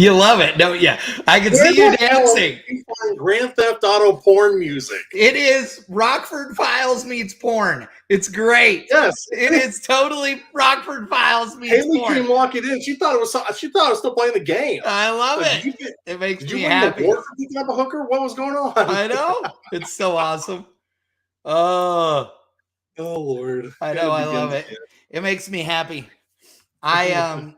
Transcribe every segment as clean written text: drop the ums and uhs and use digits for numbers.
You love it, don't you? I can see you dancing. borderline Grand Theft Auto porn music. It is Rockford Files meets porn. It's great. Yes, it is totally Rockford Files meets Haley porn. came walking in. She thought it was still playing the game. I love it. It makes me happy. Did you win the award for picking up a hooker? What was going on? I know. It's so awesome. Oh Lord. I know. I love it. It makes me happy. I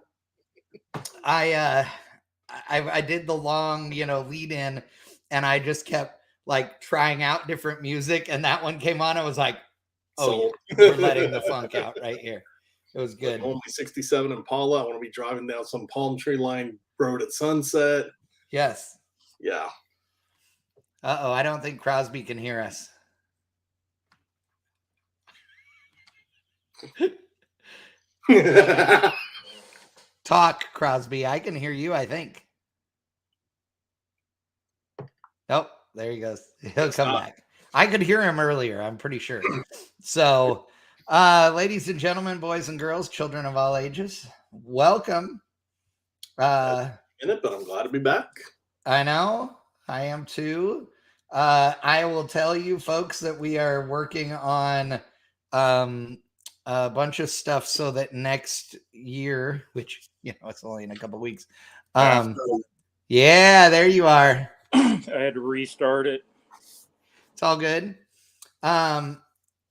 did the long, lead in, and I just kept like trying out different music, and that one came on. I was like, oh, we're letting the funk out right here. It was good. Like only 67 Impala. I want to be driving down some palm tree line road at sunset. Yes. Yeah. Uh-oh, I don't think Crosby can hear us. Talk, Crosby. I can hear you, I think. Nope, there he goes. He'll come back. I could hear him earlier, I'm pretty sure. So, ladies and gentlemen, boys and girls, children of all ages, welcome. But I'm glad to be back. I know. I am too. I will tell you, folks, that we are working on a bunch of stuff so that next year, which it's only in a couple of weeks. Yeah, there you are. I had to restart it. It's all good. I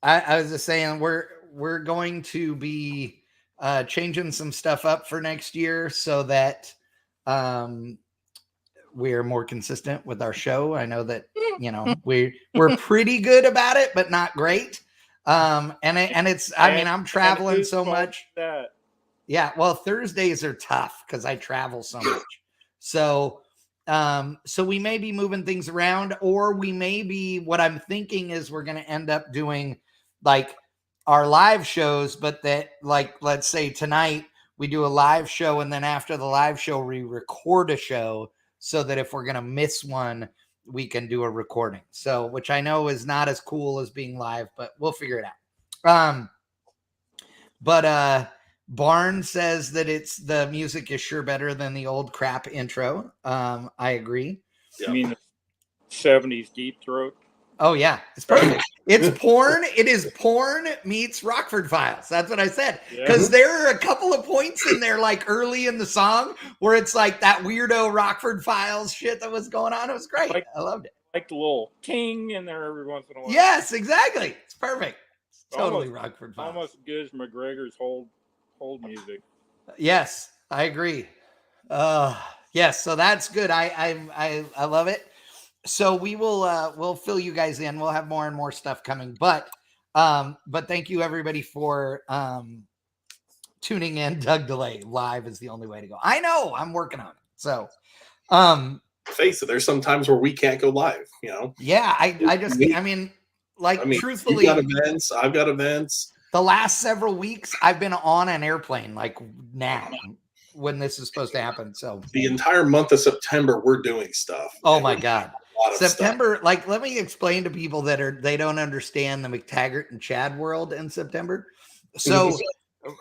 was just saying we're going to be changing some stuff up for next year so that we're more consistent with our show. I know that we're pretty good about it, but not great. And it's I'm traveling so much. Yeah, well, Thursdays are tough because I travel so much. So we may be moving things around, or we may be, what I'm thinking is we're going to end up doing like our live shows, but that, like, let's say tonight we do a live show, and then after the live show, we record a show so that if we're going to miss one, we can do a recording. So, which I know is not as cool as being live, but we'll figure it out. Barn says that the music is sure better than the old crap intro. I agree. Yeah. I mean, the 70s Deep Throat. Oh yeah, it's perfect. It's porn. It is porn meets Rockford Files. That's what I said. Because there are a couple of points in there, like early in the song, where it's like that weirdo Rockford Files shit that was going on. It was great. I loved it. Like the little ting in there every once in a while. Yes, exactly. It's perfect. It's totally Rockford Files. Almost as good as McGregor's whole music. Yes, I agree. Yes, so that's good. I love it. So we will we'll fill you guys in. We'll have more and more stuff coming. But thank you everybody for tuning in. Doug Delay live is the only way to go. I know, I'm working on it. So face it, there's some times where we can't go live, Yeah, truthfully, you got events, I've got events. The last several weeks I've been on an airplane, like now, when this is supposed to happen. So the entire month of September we're doing stuff. Oh my God. September, like, let me explain to people they don't understand the McTaggart and Chad world in September. So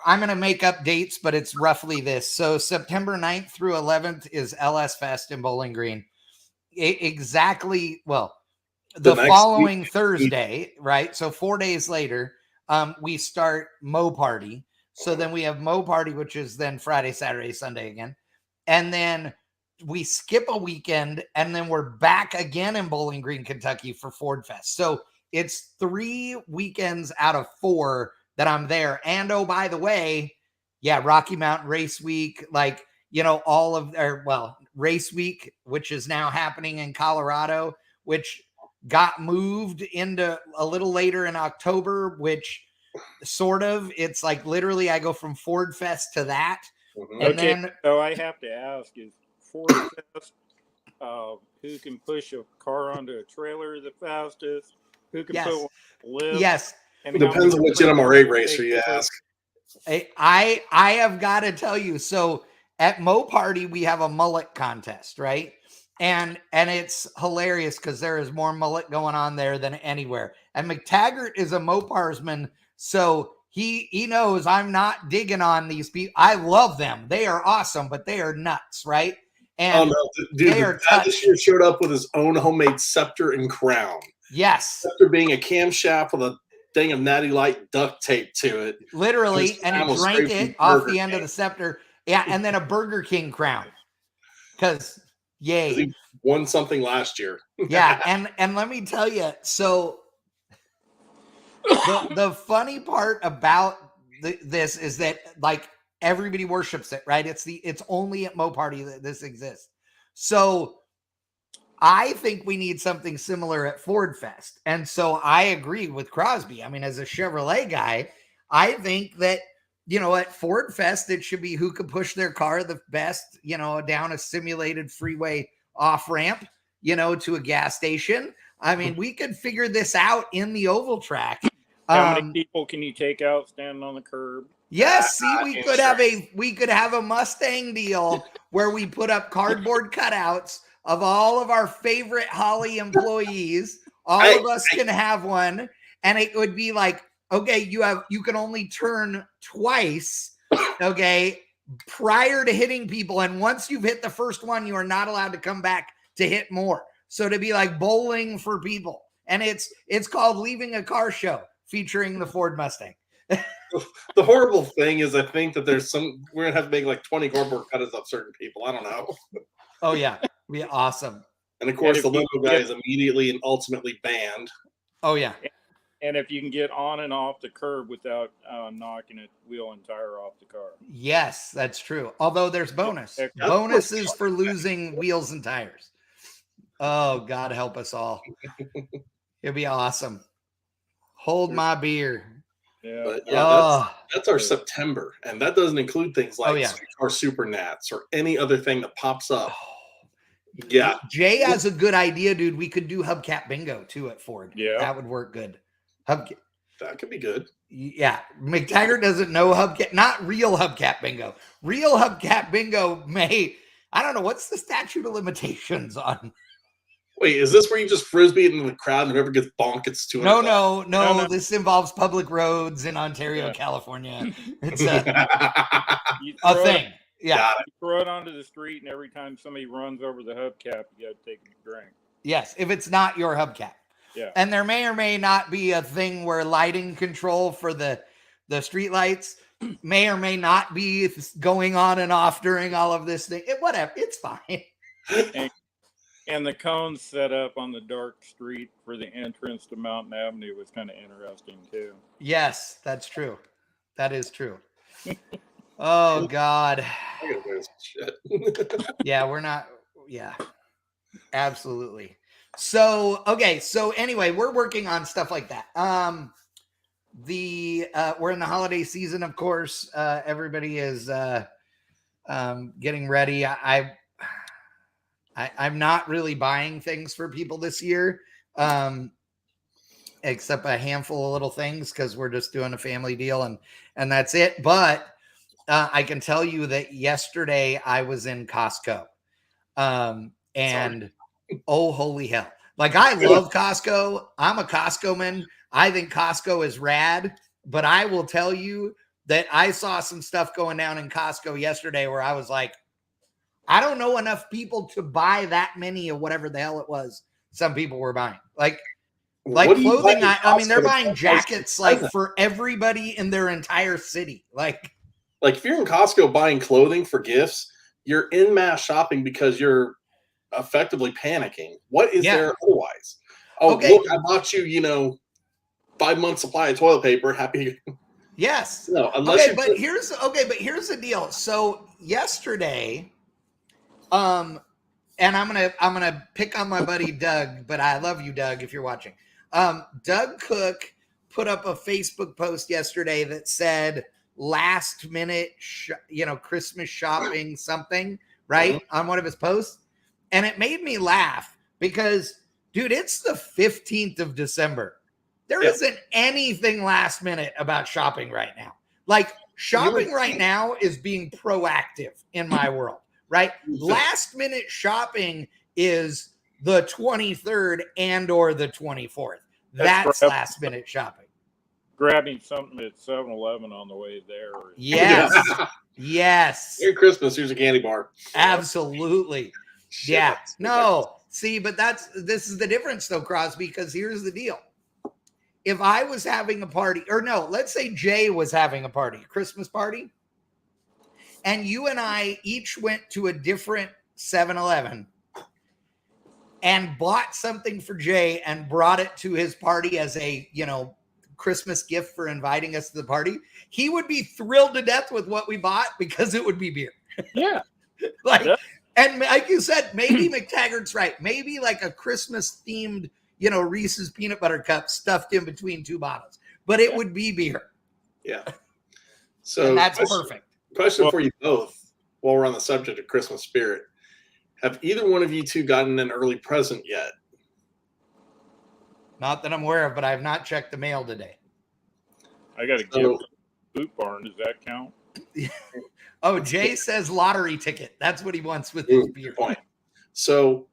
I'm going to make up dates, but it's roughly this. So September 9th through 11th is LS Fest in Bowling Green. Exactly. Well, the following Thursday, right? So 4 days later, we start Mo Party. So then we have Mo Party, which is then Friday, Saturday, Sunday again. And then we skip a weekend, and then we're back again in Bowling Green, Kentucky for Ford Fest. So it's 3 weekends out of 4 that I'm there. And oh, by the way, Rocky Mountain Race Week, like, Race Week, which is now happening in Colorado, which got moved into a little later in October, which sort of, it's like literally I go from Ford Fest to that. And then, so I have to ask, is Ford Fest, who can push a car onto a trailer the fastest? Who can put one on a lift? Yes. It depends on which NMRA racer you ask. I have got to tell you, so at Mo Party, we have a mullet contest, right? And it's hilarious because there is more mullet going on there than anywhere. And McTaggart is a Moparsman, so he knows I'm not digging on these people. I love them. They are awesome, but they are nuts, right? And dude, the guy this year showed up with his own homemade scepter and crown. Yes. Scepter being a camshaft with a thing of Natty Light duct tape to it. Literally, and he drank it off the end of the scepter. Yeah, and then a Burger King crown. Because, yay. He won something last year. Yeah, and let me tell you, so the funny part about this is that, like, everybody worships it, right? It's only at Mo Party that this exists. So I think we need something similar at Ford Fest. And so I agree with Crosby. I mean, as a Chevrolet guy, I think that, at Ford Fest, it should be who could push their car the best, down a simulated freeway off-ramp, to a gas station. I mean, we could figure this out in the oval track. How many people can you take out standing on the curb? Yes, see, we could have a Mustang deal where we put up cardboard cutouts of all of our favorite Holly employees. All of us can have one, and it would be like, okay, you can only turn twice, okay, prior to hitting people, and once you've hit the first one, you are not allowed to come back to hit more. So to be like bowling for people, and it's called Leaving a Car Show, featuring the Ford Mustang. The horrible thing is, I think that we're gonna have to make like 20 cardboard cutouts of certain people. I don't know. Oh yeah, be awesome. And of course, the Leno guy is immediately and ultimately banned. Oh yeah. And if you can get on and off the curb without knocking a wheel and tire off the car. Yes, that's true. Although there's bonuses for losing wheels and tires. Oh, God help us all. It'd be awesome. Hold my beer. Yeah, but yeah, that's our September, and that doesn't include things like Streetcar Super Nats or any other thing that pops up. Yeah, Jay has a good idea, dude. We could do hubcap bingo too at Ford. Yeah, that would work good. That could be good. Yeah, McTaggart doesn't know hubcap, not real hubcap bingo. Real hubcap bingo I don't know, what's the statute of limitations on? Wait, is this where you just frisbee it in the crowd and whoever gets bonked gets $200? No. This involves public roads in Ontario, California. It's a thing. Yeah. You throw it onto the street, and every time somebody runs over the hubcap, you got to take a drink. Yes, if it's not your hubcap. Yeah. And there may or may not be a thing where lighting control for the street lights may or may not be going on and off during all of this thing. Whatever, it's fine. And the cones set up on the dark street for the entrance to Mountain Avenue was kind of interesting too. Yes, that's true. That is true. Oh God. I gotta wear some shit. Yeah, we're not. Yeah, absolutely. So anyway, we're working on stuff like that. We're in the holiday season, of course. Everybody is getting ready. I'm not really buying things for people this year, except a handful of little things because we're just doing a family deal and that's it. But I can tell you that yesterday I was in Costco, and oh, holy hell. Like, I love Costco. I'm a Costco man. I think Costco is rad, but I will tell you that I saw some stuff going down in Costco yesterday where I was like, I don't know enough people to buy that many of whatever the hell it was some people were buying. Like clothing. I mean, they're buying jackets like for everybody in their entire city. Like if you're in Costco buying clothing for gifts, you're in mass shopping because you're effectively panicking. What is there otherwise? Oh, look, I bought you, 5 months supply of toilet paper. Happy. Yes. No, unless but here's the deal. So yesterday, and I'm gonna pick on my buddy Doug, but I love you, Doug, if you're watching. Doug Cook put up a Facebook post yesterday that said last minute, Christmas shopping something, right? On one of his posts. And it made me laugh because, dude, it's the 15th of December. There isn't anything last minute about shopping right now. Like, shopping right now is being proactive in my world, right? Last minute shopping is the 23rd and or the 24th. That's last minute shopping. grabbing something at 7-Eleven on the way there. Yes. Yes. Merry Christmas. Here's a candy bar. Absolutely. Shit, Yeah. No. See, but this is the difference though, Crosby, because here's the deal. If I was having a party, or no, let's say Jay was having a party, Christmas party, and you and I each went to a different 7-Eleven and bought something for Jay and brought it to his party as a, Christmas gift for inviting us to the party, he would be thrilled to death with what we bought because it would be beer. Yeah. And like you said, maybe McTaggart's right. Maybe like a Christmas themed, Reese's peanut butter cup stuffed in between two bottles, but it would be beer. Yeah. So and that's perfect. Question for you both while we're on the subject of Christmas spirit. Have either one of you two gotten an early present yet? Not that I'm aware of, but I have not checked the mail today. I got a gift from Boot Barn. Does that count? Oh, Jay says lottery ticket. That's what he wants with his beer. Point. So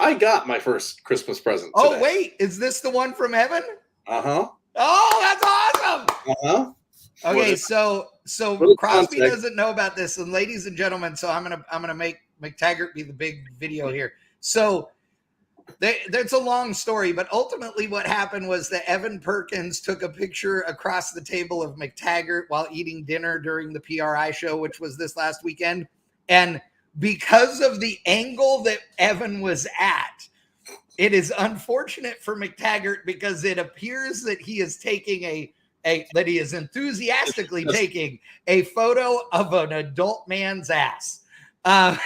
I got my first Christmas present today. Oh, wait. Is this the one from Evan? Uh-huh. Oh, that's awesome. Uh-huh. Okay, so Crosby doesn't know about this, and ladies and gentlemen, so I'm gonna make McTaggart be the big video here. So that's a long story, but ultimately what happened was that Evan Perkins took a picture across the table of McTaggart while eating dinner during the PRI show, which was this last weekend. And because of the angle that Evan was at, it is unfortunate for McTaggart because it appears that he is taking that he is enthusiastically taking a photo of an adult man's ass. All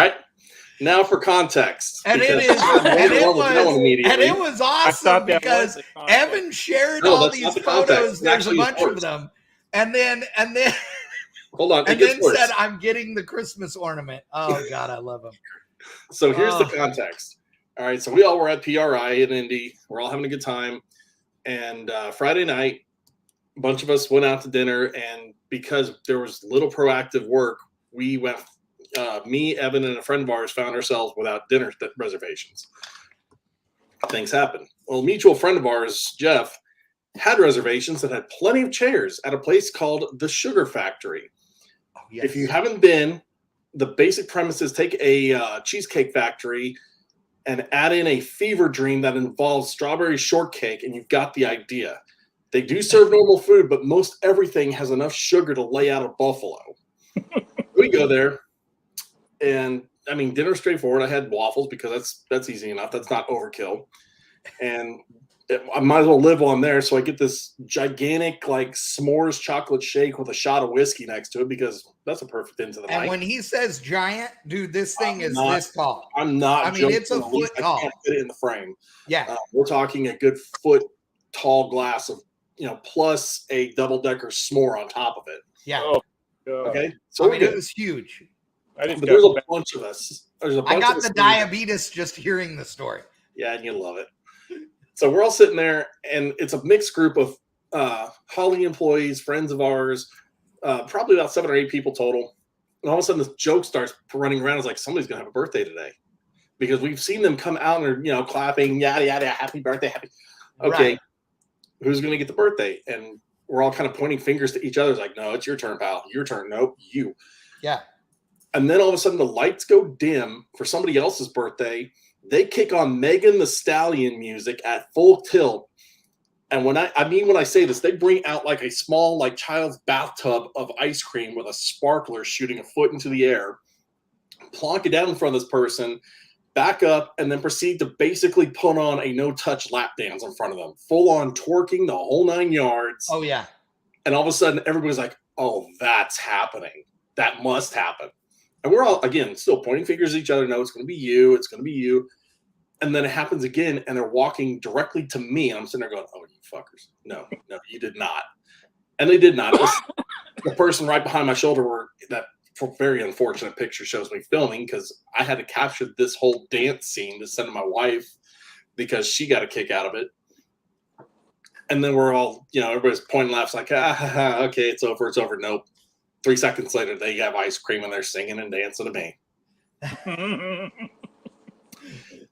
right. Now for context. And it was awesome because Evan shared all these photos. There's a bunch of them. And then hold on. And then said, I'm getting the Christmas ornament. Oh God, I love him. So here's the context. All right. So we all were at PRI in Indy. We're all having a good time. And Friday night, a bunch of us went out to dinner. And because there was little proactive work, we went me, Evan, and a friend of ours found ourselves without dinner reservations. Things happen. Well, a mutual friend of ours, Jeff, had reservations that had plenty of chairs at a place called the Sugar Factory. Oh, yes. If you haven't been, the basic premise is take a cheesecake factory and add in a fever dream that involves strawberry shortcake, and you've got the idea. They do serve normal food, but most everything has enough sugar to lay out a buffalo. We go there. And I mean, dinner's straightforward. I had waffles because that's easy enough. That's not overkill. And I might as well live on there. So I get this gigantic like s'mores chocolate shake with a shot of whiskey next to it because that's a perfect end to the night. And when he says giant, dude, this thing is this tall. I'm not. I mean, it's a foot tall. I can't fit it in the frame. Yeah, we're talking a good foot tall glass of plus a double decker s'more on top of it. Yeah. Oh, okay. So it was huge. But there's a bunch of us. I got the diabetes just hearing the story. Yeah, and you love it. So we're all sitting there, and it's a mixed group of Holly employees, friends of ours, probably about 7 or 8 people total. And all of a sudden, this joke starts running around. It's like somebody's gonna have a birthday today, because we've seen them come out and they're clapping, yada yada, happy birthday, happy. Okay, right. Who's gonna get the birthday? And we're all kind of pointing fingers to each other. It's like, no, it's your turn, pal. Your turn. Nope, you. Yeah. And then all of a sudden the lights go dim for somebody else's birthday. They kick on Megan Thee Stallion music at full tilt. And when I say this, they bring out like a small, like child's bathtub of ice cream with a sparkler shooting a foot into the air, plonk it down in front of this person, back up, and then proceed to basically put on a no-touch lap dance in front of them, full on twerking the whole 9 yards. Oh, yeah. And all of a sudden everybody's like, oh, that's happening. That must happen. And we're all, again, still pointing fingers at each other. No, it's going to be you. It's going to be you. And then it happens again, and they're walking directly to me. And I'm sitting there going, oh, you fuckers. No, you did not. And they did not. The person right behind my shoulder that very unfortunate picture shows me filming because I had to capture this whole dance scene to send to my wife because she got a kick out of it. And then we're all, everybody's pointing laughs like, okay, it's over. It's over. Nope. 3 seconds later, they have ice cream and they're singing and dancing to me.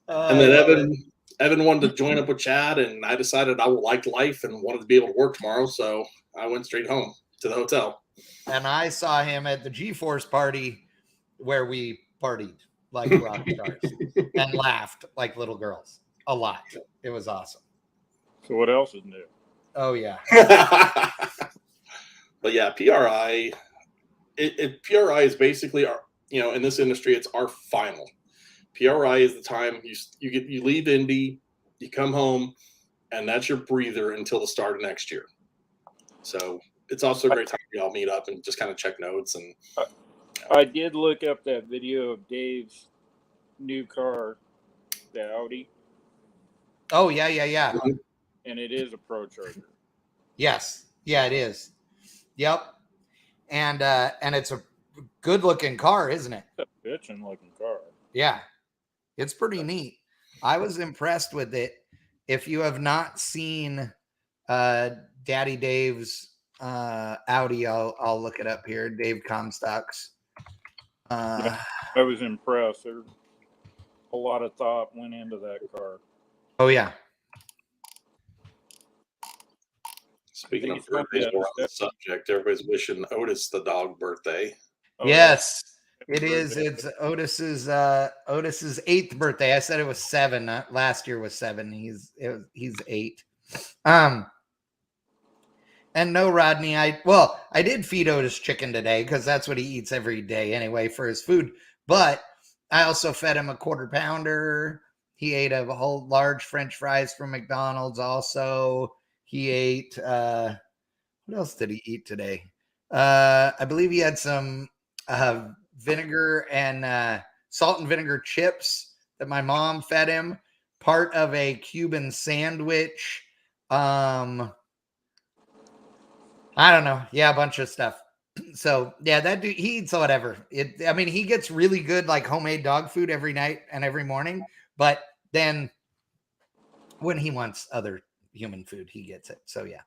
And then Evan wanted to join up with Chad, and I decided I liked life and wanted to be able to work tomorrow, so I went straight home to the hotel. And I saw him at the G-Force party where we partied like rock stars and laughed like little girls a lot. It was awesome. So what else is new? Oh, yeah. But yeah, PRI, PRI is basically our, in this industry, it's our final. PRI is the time you leave Indy, you come home, and that's your breather until the start of next year. So it's also a great time for y'all meet up and just kind of check notes. And I did look up that video of Dave's new car, the Audi. Oh, yeah. And it is a Pro Charger. Yes. Yeah, it is. Yep. And it's a good looking car, isn't it? It's a bitchin' looking car. Yeah. It's pretty neat. I was impressed with it. If you have not seen Daddy Dave's Audi, I'll look it up here. Dave Comstocks. I was impressed. There's a lot of thought went into that car. Oh, yeah. Speaking of birthdays, we're on the subject. Everybody's wishing Otis the dog birthday. Oh, yes, it is. It's Otis's 8th birthday. I said it was 7. Last year was 7. He's 8. And no, Rodney, I did feed Otis chicken today because that's what he eats every day anyway for his food. But I also fed him a 1/4 pounder. He ate a whole large French fries from McDonald's. Also, he ate, what else did he eat today? I believe he had some vinegar and salt and vinegar chips that my mom fed him. Part of a Cuban sandwich. I don't know. Yeah, a bunch of stuff. So yeah, that dude, he eats whatever. He gets really good like homemade dog food every night and every morning. But then when he wants other human food, he gets it. So yeah.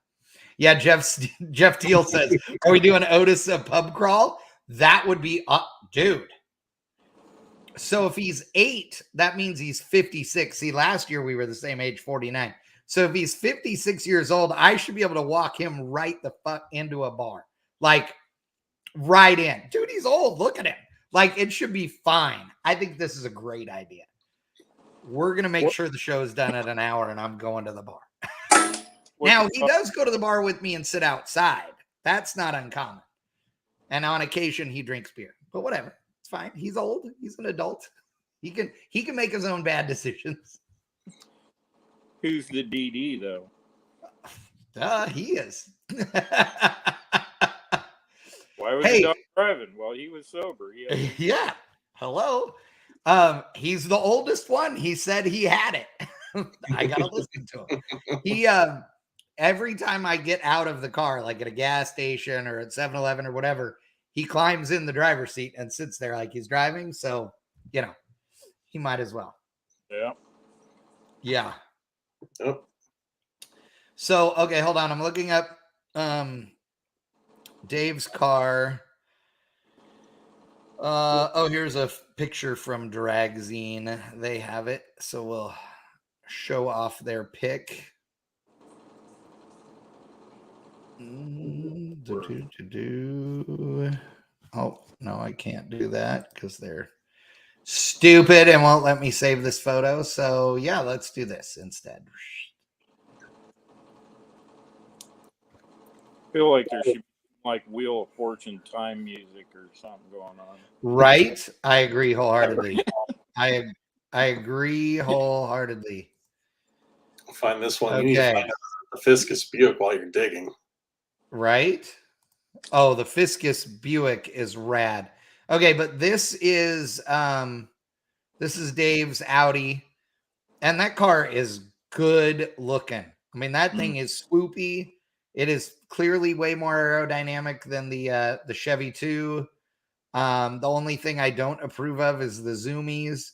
Yeah, Jeff Teal says, are we doing Otis a pub crawl? That would be dude. So if he's 8, that means he's 56. See, last year we were the same age, 49. So if he's 56 years old, I should be able to walk him right the fuck into a bar. Like right in. Dude, he's old. Look at him. Like it should be fine. I think this is a great idea. We're going to make sure the show is done at an hour and I'm going to the bar. Now, he does go to the bar with me and sit outside. That's not uncommon. And on occasion, he drinks beer. But whatever. It's fine. He's old. He's an adult. He can make his own bad decisions. Who's the DD, though? He is. Why was he not driving? Well, he was sober. Yeah. Hello. He's the oldest one. He said he had it. I got to listen to him. He, every time I get out of the car, like at a gas station or at 7-Eleven or whatever, he climbs in the driver's seat and sits there like he's driving. So, he might as well. Yeah. Yeah. Oh. So, okay, hold on. I'm looking up Dave's car. Here's a picture from Dragzine. They have it. So we'll show off their pic. Oh, no, I can't do that because they're stupid and won't let me save this photo. So yeah, let's do this instead. I feel like there should be like Wheel of Fortune time music or something going on. Right? I agree wholeheartedly. I agree wholeheartedly. I'll find this one. Okay. You need to find the Fiscus Buick while you're digging. Right? Oh, the Fiscus Buick is rad. Okay, but this is Dave's Audi, and that car is good looking. I mean, that thing is swoopy. It is clearly way more aerodynamic than the Chevy 2. The only thing I don't approve of is the zoomies.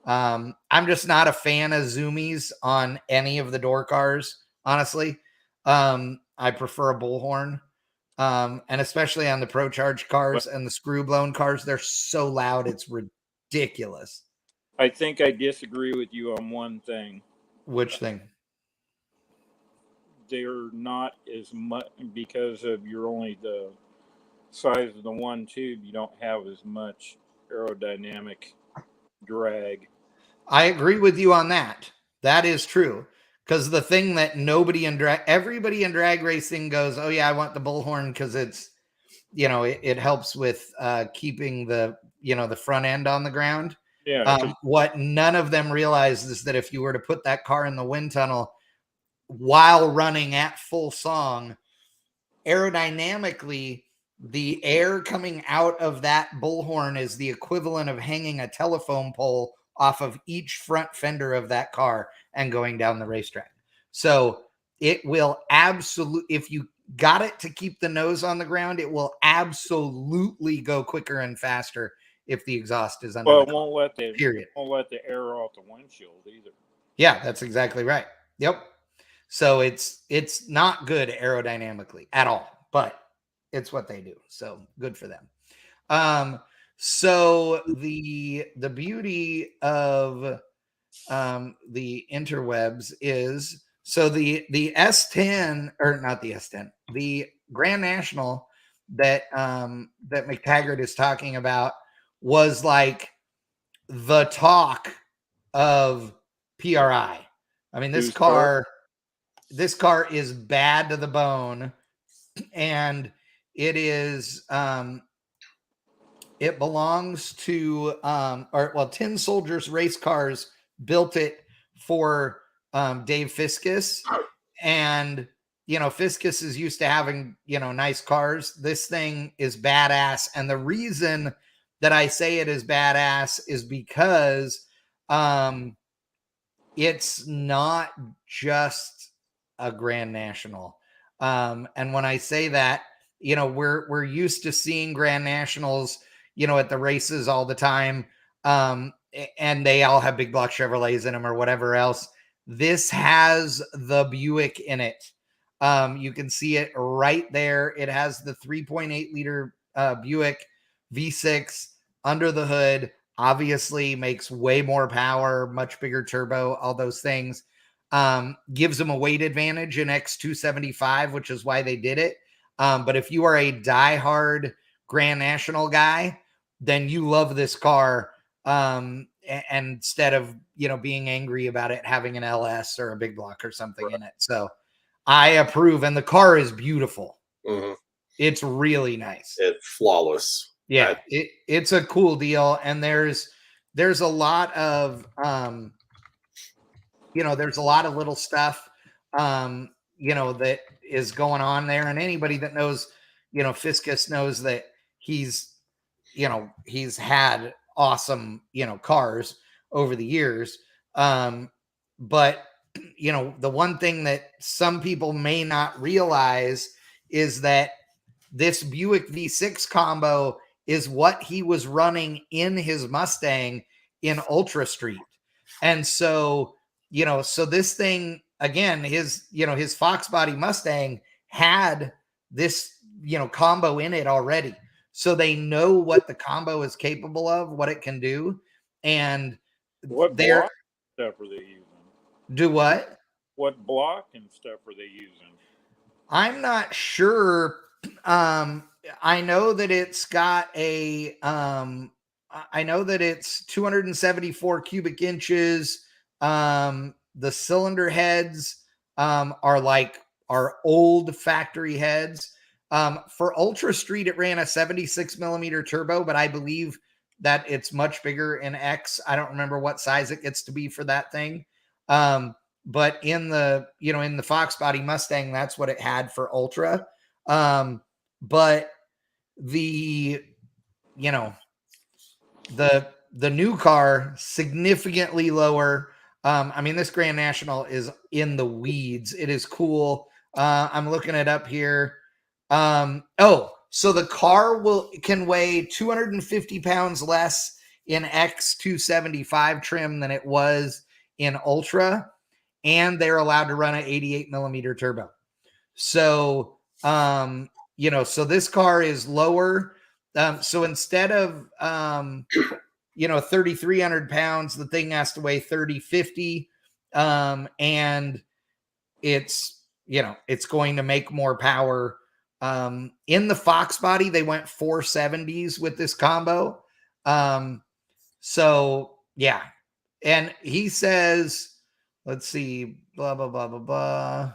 I'm just not a fan of zoomies on any of the door cars, honestly. I prefer a bullhorn. And especially on the Pro Charge cars and the screw blown cars, they're so loud, it's ridiculous. I think I disagree with you on one thing. Which thing? They're not as much because of you're only the size of the one tube. You don't have as much aerodynamic drag. I agree with you on that. That is true. Because the thing that everybody in drag racing goes, oh yeah, I want the bullhorn because it's, it helps with keeping the, the front end on the ground. Yeah. What none of them realize is that if you were to put that car in the wind tunnel while running at full song, aerodynamically, the air coming out of that bullhorn is the equivalent of hanging a telephone pole off of each front fender of that car and going down the racetrack. So it will absolutely, if you got it to keep the nose on the ground, it will absolutely go quicker and faster if the exhaust is under. Well, it won't let the period. Won't let the air off the windshield either. Yeah, that's exactly right. Yep. So it's not good aerodynamically at all, but it's what they do. So good for them. So the beauty of the interwebs is, so the S10, or not the S10, the Grand National that that McTaggart is talking about was like the talk of PRI. I mean, this car is bad to the bone, and it is it belongs to Tin Soldiers Race Cars built it for Dave Fiscus, and Fiscus is used to having nice cars. This thing is badass, and the reason that I say it is badass is because it's not just a Grand National. And when I say that, we're used to seeing Grand Nationals, at the races all the time. And they all have big block Chevrolets in them or whatever else. This has the Buick in it. You can see it right there. It has the 3.8 liter Buick V6 under the hood. Obviously makes way more power, much bigger turbo, all those things. Gives them a weight advantage in X275, which is why they did it. But if you are a diehard Grand National guy, then you love this car. And instead of, being angry about it having an LS or a big block or something in it. So I approve. And the car is beautiful. Mm-hmm. It's really nice. It's flawless. Yeah, it's a cool deal. And there's a lot of, there's a lot of little stuff, that is going on there. And anybody that knows, Fiscus knows that he's had awesome, cars over the years. But, the one thing that some people may not realize is that this Buick V6 combo is what he was running in his Mustang in Ultra Street. And so, so this thing, again, his Fox body Mustang had this, combo in it already. So they know what the combo is capable of, what it can do. And what block stuff are they using? Do what? What block and stuff are they using? I'm not sure. I know that it's got a, I know that it's 274 cubic inches. The cylinder heads are old factory heads. For Ultra Street, it ran a 76 millimeter turbo, but I believe that it's much bigger in X. I don't remember what size it gets to be for that thing. But in the, in the Fox body Mustang, that's what it had for Ultra. But the, the new car significantly lower. I mean, this Grand National is in the weeds. It is cool. I'm looking it up here. So the car can weigh 250 pounds less in X275 trim than it was in Ultra, and they're allowed to run an 88 millimeter turbo. So, so this car is lower. So instead of, 3,300 pounds, the thing has to weigh 3,050. And it's, it's going to make more power. In the Fox body, they went 470s with this combo. So yeah. And he says, let's see, blah, blah, blah, blah, blah.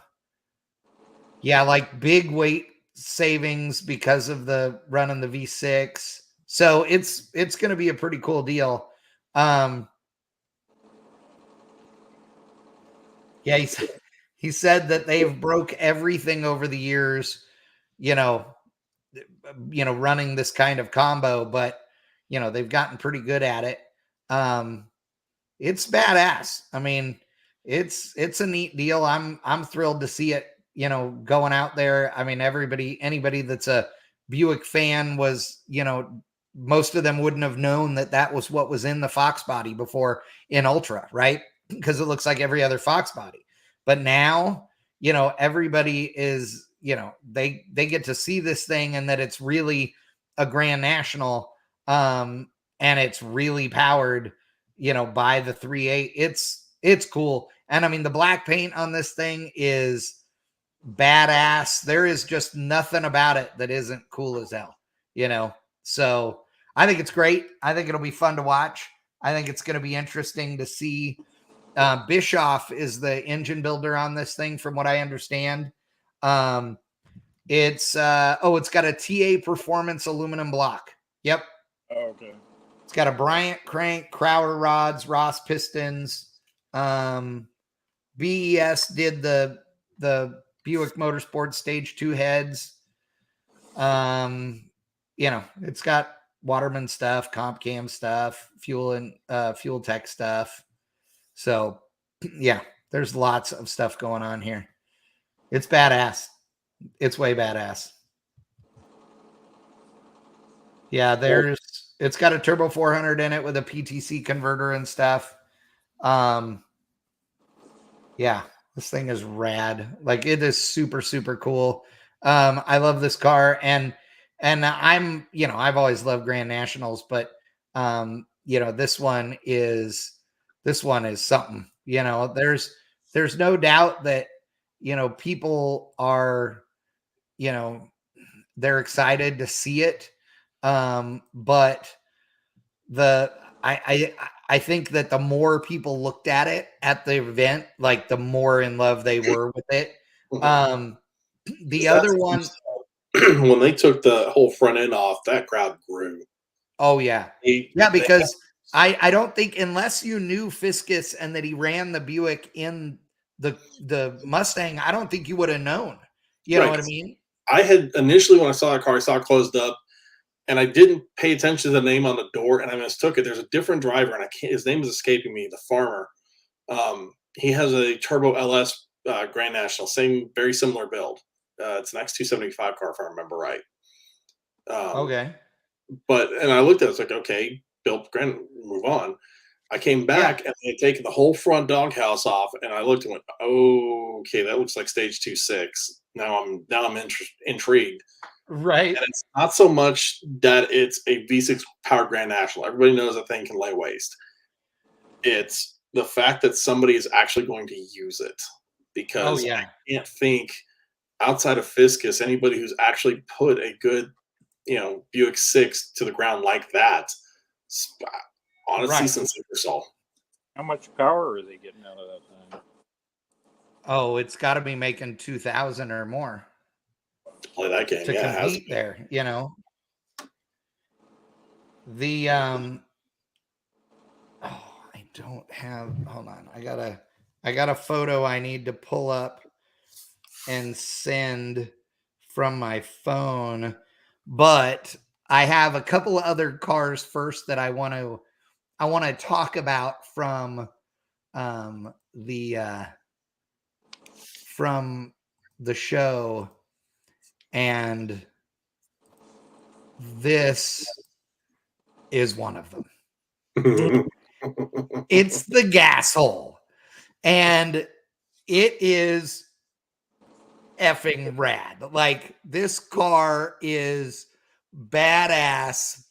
Yeah, like big weight savings because of the running the V6. So it's going to be a pretty cool deal. Yeah, he said that they've broke everything over the years, running this kind of combo, but they've gotten pretty good at it. It's badass. I mean, it's a neat deal. I'm thrilled to see it, going out there. I mean, anybody that's a Buick fan was, most of them wouldn't have known that was what was in the Fox body before in Ultra, right? Because it looks like every other Fox body. But now, everybody is, they get to see this thing, and that it's really a Grand National, and it's really powered, by the 3.8. It's cool. And I mean, the black paint on this thing is badass. There is just nothing about it that isn't cool as hell, So I think it's great. I think it'll be fun to watch. I think it's going to be interesting to see. Bischoff is the engine builder on this thing, from what I understand. It's got a TA Performance aluminum block. Yep. Oh, okay. It's got a Bryant crank, Crowder rods, Ross pistons. BES did the Buick Motorsports Stage 2 heads. It's got Waterman stuff, comp cam stuff, fuel and fuel tech stuff. So yeah, there's lots of stuff going on here. It's badass. It's way badass. Yeah, it's got a turbo 400 in it with a PTC converter and stuff. Yeah, this thing is rad. Like, it is super, super cool. I love this car, and I'm, I've always loved Grand Nationals, but this one is something. There's no doubt that people are, they're excited to see it. But I think that the more people looked at it at the event, like, the more in love they were with it. The other one, when they took the whole front end off, that crowd grew. Oh yeah. Because I don't think, unless you knew Fiscus and that he ran the Buick in the Mustang, I don't think you would have known. You know what I mean? I had initially, when I saw that car, I saw it closed up, and I didn't pay attention to the name on the door, and I mistook it. There's a different driver, and his name is escaping me. The farmer. He has a turbo LS Grand National, very similar build. It's an X275 car, if I remember right. Okay. And I looked at it, it's like, okay, built Grand, move on. I came back and they had taken the whole front doghouse off, and I looked and went, okay, that looks like stage 2.6. Now I'm intrigued. Right. And it's not so much that it's a V6 powered Grand National. Everybody knows that thing can lay waste. It's the fact that somebody is actually going to use it, because I can't think, outside of Fiscus, anybody who's actually put a good, Buick 6 to the ground like that. Honestly, since Ingersoll. How much power are they getting out of that thing? Oh, it's got to be making 2,000 or more to play that game. To compete there, The I don't have. Hold on, I got a photo I need to pull up and send from my phone, but I have a couple of other cars first that I want to talk about from the show, and this is one of them. It's the gas hole, and it is effing rad. Like, this car is badass,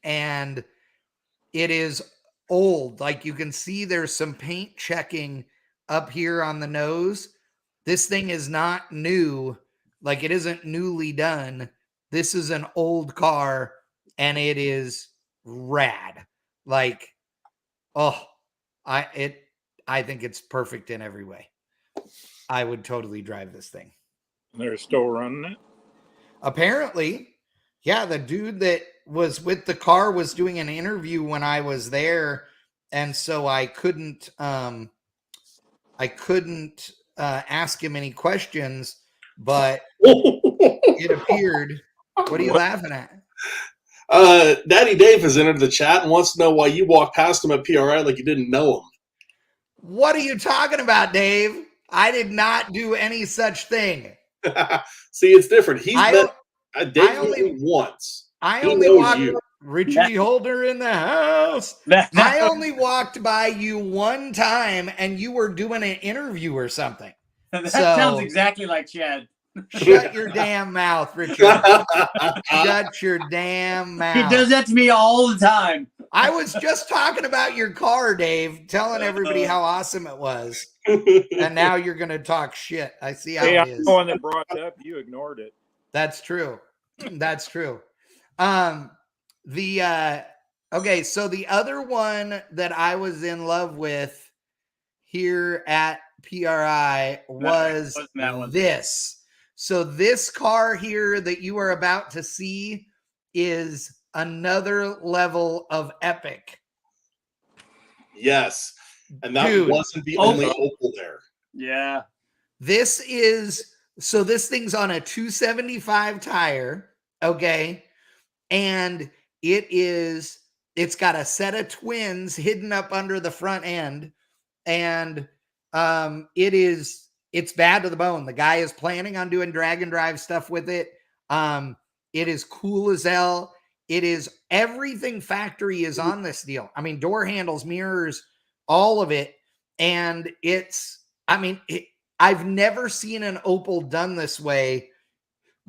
and it is old. Like, you can see there's some paint checking up here on the nose. This thing is not new. Like, it isn't newly done. This is an old car, and it is rad. Like, I think it's perfect in every way. I would totally drive this thing. They're still running it? Apparently, yeah, the dude that was with the car was doing an interview when I was there, and so I couldn't ask him any questions, but it appeared. What are you laughing at? Daddy Dave has entered the chat and wants to know why you walked past him at PRI like you didn't know him. What are you talking about, Dave? I did not do any such thing. See, it's different. He's met Dave only once. I only walked Richie Holder in the house. I only walked by you one time, and you were doing an interview or something. That sounds exactly like Chad. Shut your damn mouth, Richard. Shut your damn mouth. He does that to me all the time. I was just talking about your car, Dave, telling everybody how awesome it was. And now you're going to talk shit. I see how it is. I'm the one that brought it up. You ignored it. That's true. That's true. Okay, so the other one that I was in love with here at PRI was this. So this car here that you are about to see is another level of epic. Yes. And that wasn't the only Opel there. Yeah. This thing's on a 275 tire, okay? And it's got a set of twins hidden up under the front end, and it's bad to the bone. The guy is planning on doing drag and drive stuff with it. It is cool as hell. It is everything factory is on this deal. I mean, door handles, mirrors, all of it. And I've never seen an Opel done this way,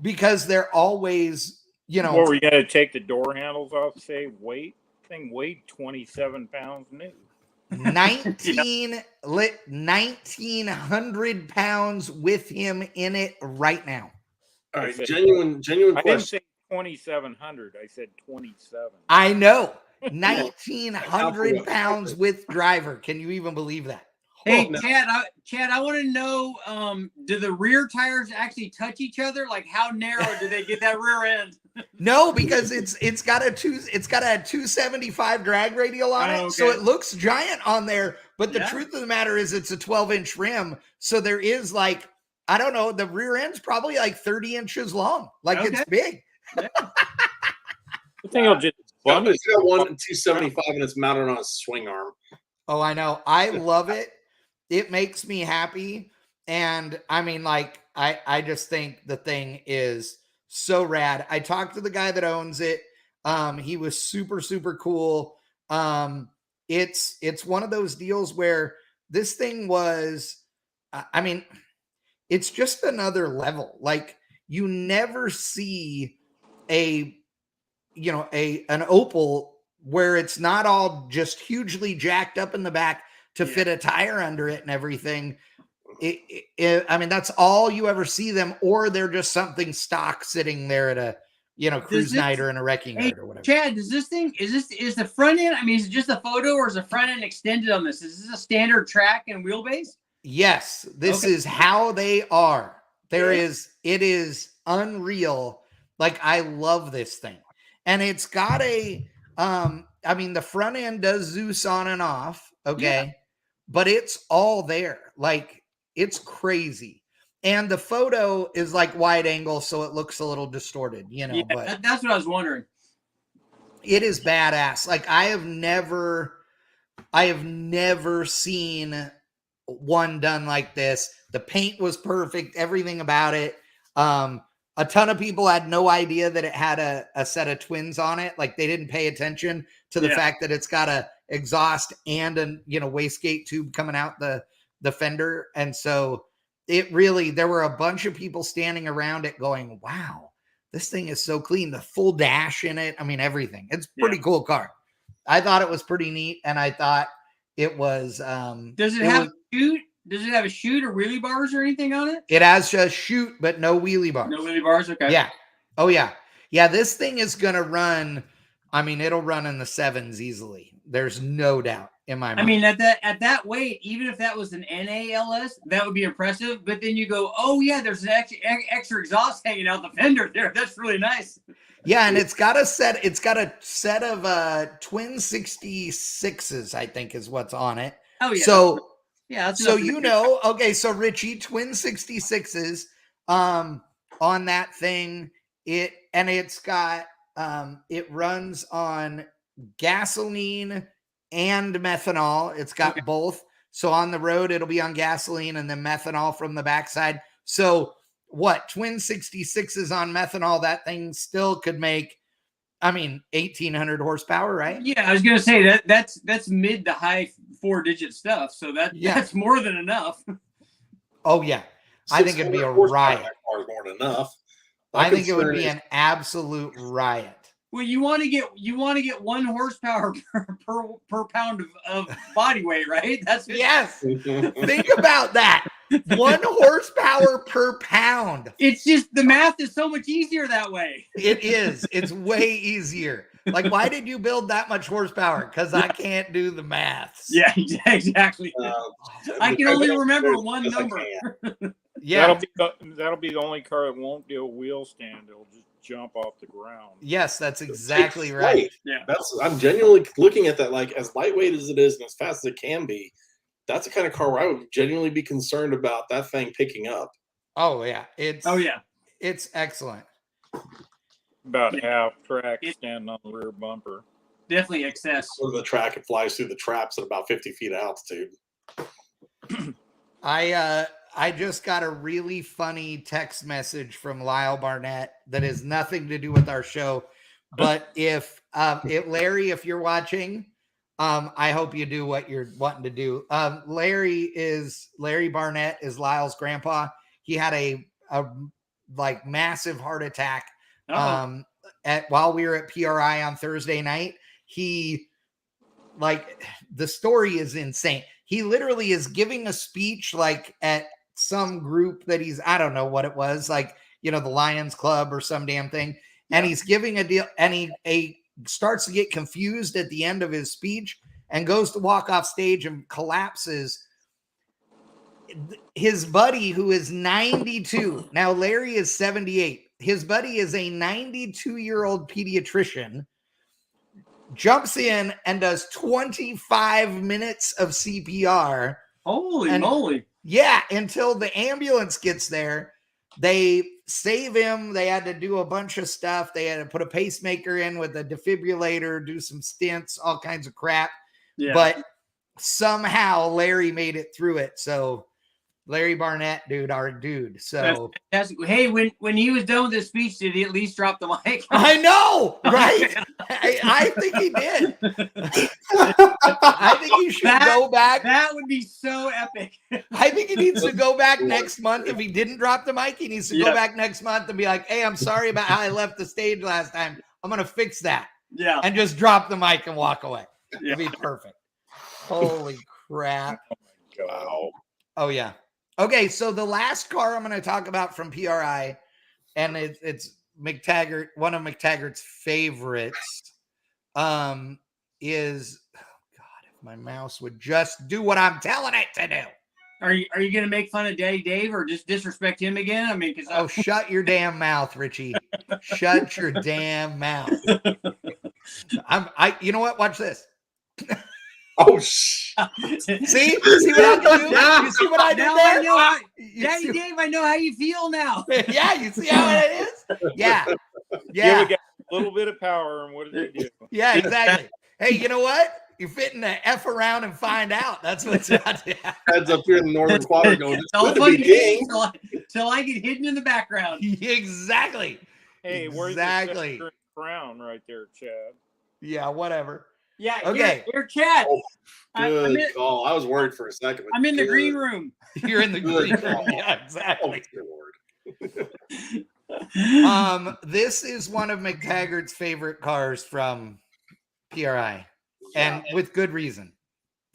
because they're always, Well, we got to take the door handles off, say weight. Thing weighed 27 pounds new. 1,900 pounds with him in it right now. All right, genuine question. I didn't say 2,700. I said 27. I know. 1,900 pounds with driver. Can you even believe that? Hey, Chad, I want to know, do the rear tires actually touch each other? Like, how narrow do they get that rear end? No, because it's got a 275 drag radial on it, so it looks giant on there. But the truth of the matter is, it's a 12-inch rim, so there is, like, I don't know, the rear end's probably like 30 inches long. Like, it's big. I think I'll just. It's got one 275 and it's mounted on a swing arm. Oh, I know. I love it. It makes me happy. And I mean, like, I just think the thing is so rad. I talked to the guy that owns it. He was super, super cool. It's one of those deals where this thing was, it's just another level. Like, you never see an Opel where it's not all just hugely jacked up in the back to fit a tire under it and everything. That's all you ever see them, or they're just something stock sitting there at a, cruise night or in a wrecking yard or whatever. Chad, is the front end, is it just a photo, or is the front end extended on this? Is this a standard track and wheelbase? Yes, this is how they are. It is unreal. Like, I love this thing. And it's got the front end does Zeus on and off. Okay. But it's all there. Like, it's crazy. And the photo is like wide angle, so it looks a little distorted, but that's what I was wondering. It is badass. Like, I have never seen one done like this. The paint was perfect, everything about it. A ton of people had no idea that it had a set of twins on it. Like, they didn't pay attention to the fact that it's got a exhaust and a wastegate tube coming out the fender. And so there were a bunch of people standing around it going, wow, this thing is so clean. The full dash in it. Everything. It's a pretty cool car. I thought it was pretty neat. And I thought it was, does it have Does it have a chute or wheelie bars or anything on it? It has a chute, but no wheelie bars. No wheelie bars. Okay. Yeah. Oh yeah. Yeah. This thing is gonna run. I mean, it'll run in the 7s easily. There's no doubt in my mind. I mean, at that weight, even if that was an NALS, that would be impressive. But then you go, oh yeah, there's an extra exhaust hanging out the fender there. That's really nice. Yeah, and it's got a set of twin 66s, I think is what's on it. Oh yeah. So okay, so Richie, twin 66s on that thing. It's got it runs on gasoline and methanol. It's got both. So on the road, it'll be on gasoline and then methanol from the backside. So what, twin 66s on methanol, that thing still could make, 1,800 horsepower, right? Yeah, I was gonna say that's mid to high 4-digit stuff. So that's more than enough. Oh yeah, I think it'd be a riot. More than enough. I think it would be an absolute riot. Well, you want to get 1 horsepower per pound of body weight, right? Yes. Think about that. 1 horsepower per pound. It's just the math is so much easier that way. It is. It's way easier. Like, why did you build that much horsepower? Because I can't do the maths. Yeah, exactly. I can only remember one number. Yeah, that'll be the only car that won't do a wheel stand. It'll just jump off the ground. Yes, that's exactly right. Yeah, I'm genuinely looking at that, like, as lightweight as it is and as fast as it can be. That's the kind of car where I would genuinely be concerned about that thing picking up. Oh yeah, it's excellent. About half track standing on the rear bumper. Definitely excess. Go to the track, it flies through the traps at about 50 feet of altitude. I just got a really funny text message from Lyle Barnett that has nothing to do with our show. But if Larry, if you're watching, I hope you do what you're wanting to do. Larry Barnett is Lyle's grandpa. He had a massive heart attack while we were at PRI on Thursday night. The story is insane. He literally is giving a speech at some group that I don't know what it was, the Lions Club or some damn thing. And he's giving a deal, and he starts to get confused at the end of his speech and goes to walk off stage and collapses. His buddy, who is 92, now Larry is 78. His buddy is a 92-year-old pediatrician, jumps in and does 25 minutes of CPR. Holy moly. Yeah, until the ambulance gets there. They save him. They had to do a bunch of stuff. They had to put a pacemaker in with a defibrillator, do some stents, all kinds of crap. Yeah. But somehow Larry made it through it. So Larry Barnett, dude, our dude. So hey, when he was done with his speech, did he at least drop the mic? I know, right? I think he did. I think he should go back. That would be so epic. I think he needs to go back next month. If he didn't drop the mic, he needs to go back next month and be like, "Hey, I'm sorry about how I left the stage last time. I'm gonna fix that." Yeah, and just drop the mic and walk away. It'd be perfect. Holy crap! Wow. Oh yeah. Okay, so the last car I'm going to talk about from PRI, and it's McTaggart, one of McTaggart's favorites, is, oh God, if my mouse would just do what I'm telling it to do. Are you going to make fun of Daddy Dave or just disrespect him again? Shut your damn mouth, Richie. Shut your damn mouth. You know what? Watch this. Oh, see what I can do? You see what I did there? Daddy Dave, I know how you feel now. Yeah, you see how it is? Yeah. Yeah, we got a little bit of power, and what did they do? Yeah, exactly. Hey, you know what? You're fitting to F around and find out. That's what's about to happen. Heads up here in the northern quadrant going, it's all funny till I get hidden in the background. Exactly. Hey, where's the crown right there, Chad? Yeah, whatever. Yeah, okay. You're Chad. Oh, good call. I was worried for a second. I'm in the green room. You're in the green room. Yeah, exactly. Oh, this is one of McTaggart's favorite cars from PRI, and with good reason.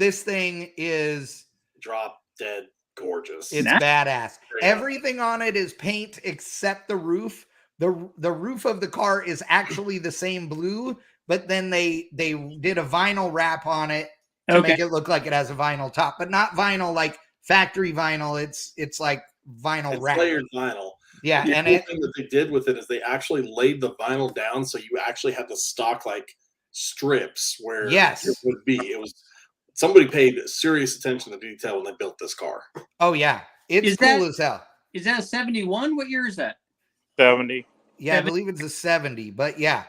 This thing is drop dead gorgeous. It's badass. Everything on it is paint except the roof. The roof of the car is actually the same blue, but then they did a vinyl wrap on it to make it look like it has a vinyl top, but not vinyl like factory vinyl. It's like vinyl wrap. Layered vinyl. Yeah, the and cool thing that they did with it is they actually laid the vinyl down, so you actually had to stock like strips where it would be. It was somebody paid serious attention to detail when they built this car. Oh yeah, it's cool as hell. Is that a 71? What year is that? 70. Yeah, 70? I believe it's a 70, but yeah,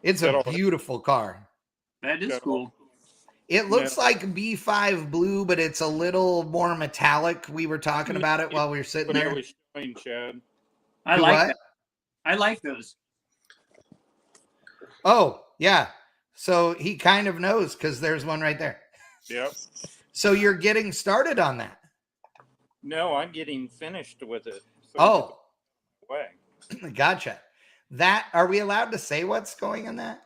it's a beautiful car. That is cool. It looks like B5 blue, but it's a little more metallic. We were talking about it while we were sitting there. Was showing, Chad. I like that. I like those. Oh, yeah. So he kind of knows because there's one right there. Yep. So you're getting started on that? No, I'm getting finished with it. So gotcha. Are we allowed to say what's going in that?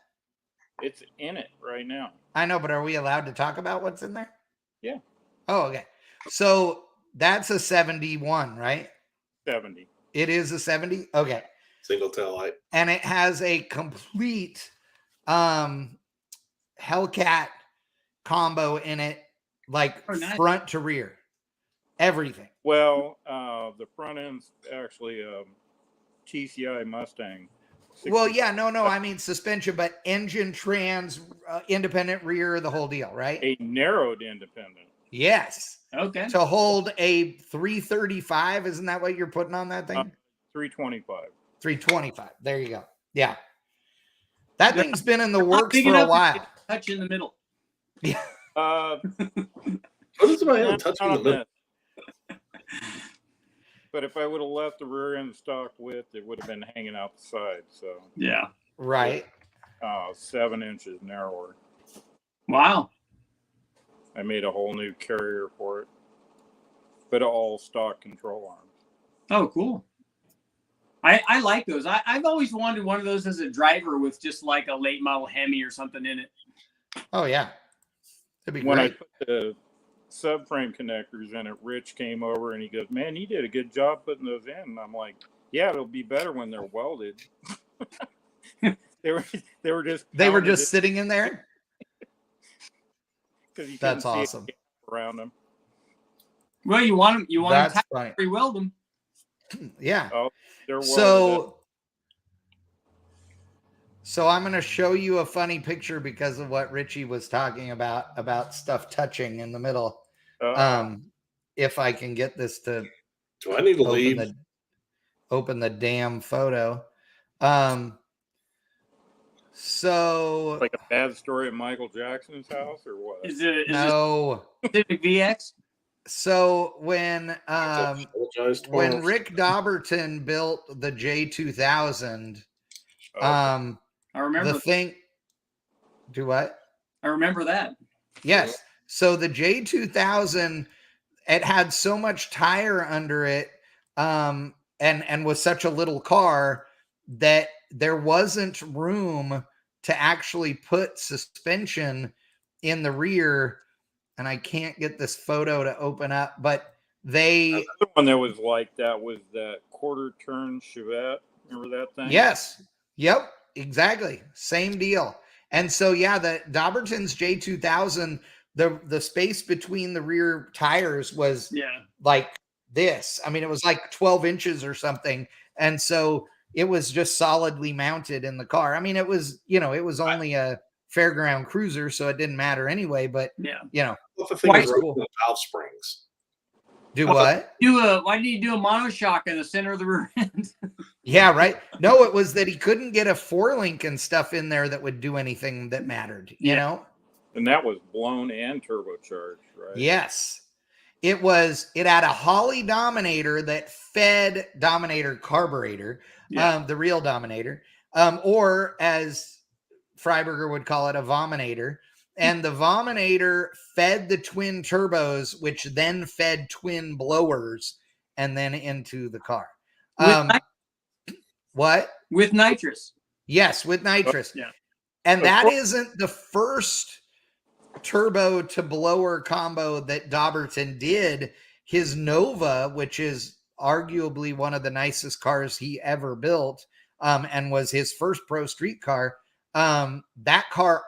It's in it right now. I know, but are we allowed to talk about what's in there? Yeah. Oh, okay. So that's a 71, right? 70. It is a 70? Okay. Single tail light. And it has a complete Hellcat combo in it, like front to rear. Everything. Well, the front end's actually a TCI Mustang. 60. Well, yeah, no, I mean suspension, but engine, trans, independent rear, the whole deal, right? A narrowed independent. Yes. Okay. To hold a 335, isn't that what you're putting on that thing? 325. 325. There you go. Yeah. That thing's been in the works for a while. Touch in the middle. Yeah. What is my touch in the middle? But if I would have left the rear end stock width, it would have been hanging out the side. So yeah, right. 7 inches narrower. Wow. I made a whole new carrier for it, but all stock control arms. Oh, cool. I like those. I've always wanted one of those as a driver with just like a late model Hemi or something in it. Oh yeah, that'd be when great. I put the subframe connectors in it, Rich came over and he goes, "Man, you did a good job putting those in." And I'm like, "Yeah, it'll be better when they're welded." they were just sitting in there. That's awesome. Around them. Well, you want them. You want That's them funny. Re-weld them. Yeah. Oh, they're so I'm going to show you a funny picture because of what Richie was talking about stuff touching in the middle. If I can get this to do I need to leave? Open the damn photo. So like a bad story at Michael Jackson's house or what? Is it no Civic VX? So when Rick Dauberton built the J2000, I remember the thing. Do what? I remember that. Yes. So the J2000, it had so much tire under it, and was such a little car that there wasn't room to actually put suspension in the rear. And I can't get this photo to open up, but another one that was like that was that quarter turn Chevette. Remember that thing? Yes. Yep. Exactly. Same deal. And so, yeah, the Dauberton's J2000, the space between the rear tires was like this. I mean, it was like 12 inches or something. And so it was just solidly mounted in the car. I mean, it was, it was only a fairground cruiser, so it didn't matter anyway, but the thing is cool. Valve springs. What? Why did you do a monoshock in the center of the rear end? Yeah, right. No, it was that he couldn't get a 4-link and stuff in there that would do anything that mattered, you know? And that was blown and turbocharged, right? Yes. It had a Holley Dominator that fed Dominator carburetor, the real Dominator, or as Freiberger would call it, a Vominator. And the Vominator fed the twin turbos, which then fed twin blowers and then into the car. What? With nitrous. Yes, with nitrous. Yeah. And that isn't the first turbo to blower combo that Dobberton did, his Nova, which is arguably one of the nicest cars he ever built, and was his first pro street car. That car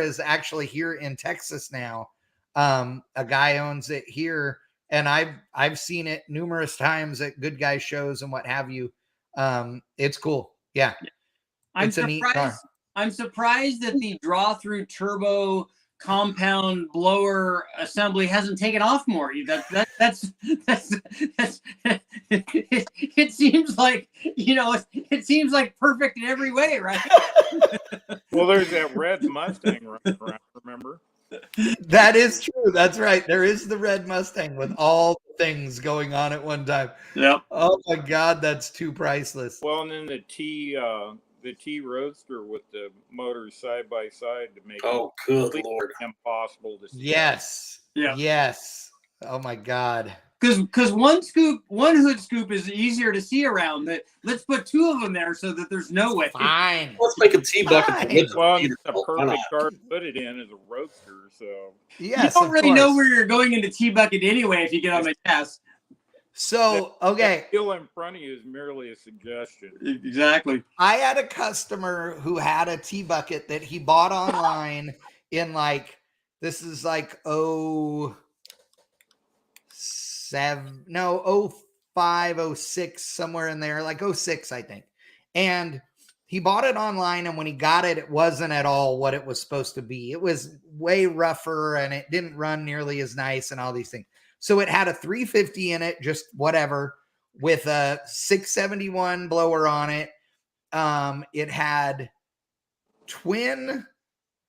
is actually here in Texas now. A guy owns it here, and I've seen it numerous times at Good Guy shows and what have you. It's cool. Yeah. It's a neat car. I'm surprised that the draw through turbo compound blower assembly hasn't taken off more. That's it seems like, it seems like perfect in every way, right? Well, there's that red Mustang running around, remember? That is true. That's right. There is the red Mustang with all things going on at one time. Yep. Oh my God, that's too priceless. Well, and then the T Roadster with the motors side by side to make good Lord, impossible to see. Yes. Yeah. Yes. Oh my God. Because one hood scoop is easier to see around. Let's put two of them there so that there's no way. Fine. Let's make a T-bucket. Well, the perfect car to put it in is a Roadster. So yes, you don't really know where you're going into T-bucket anyway if you get on the gas. So, okay. The hill in front of you is merely a suggestion. Exactly. I had a customer who had a T-bucket that he bought online in this is 05, 06, somewhere in there, 06, I think. And he bought it online, and when he got it, it wasn't at all what it was supposed to be. It was way rougher, and it didn't run nearly as nice and all these things. So it had a 350 in it, just whatever, with a 671 blower on it. It had twin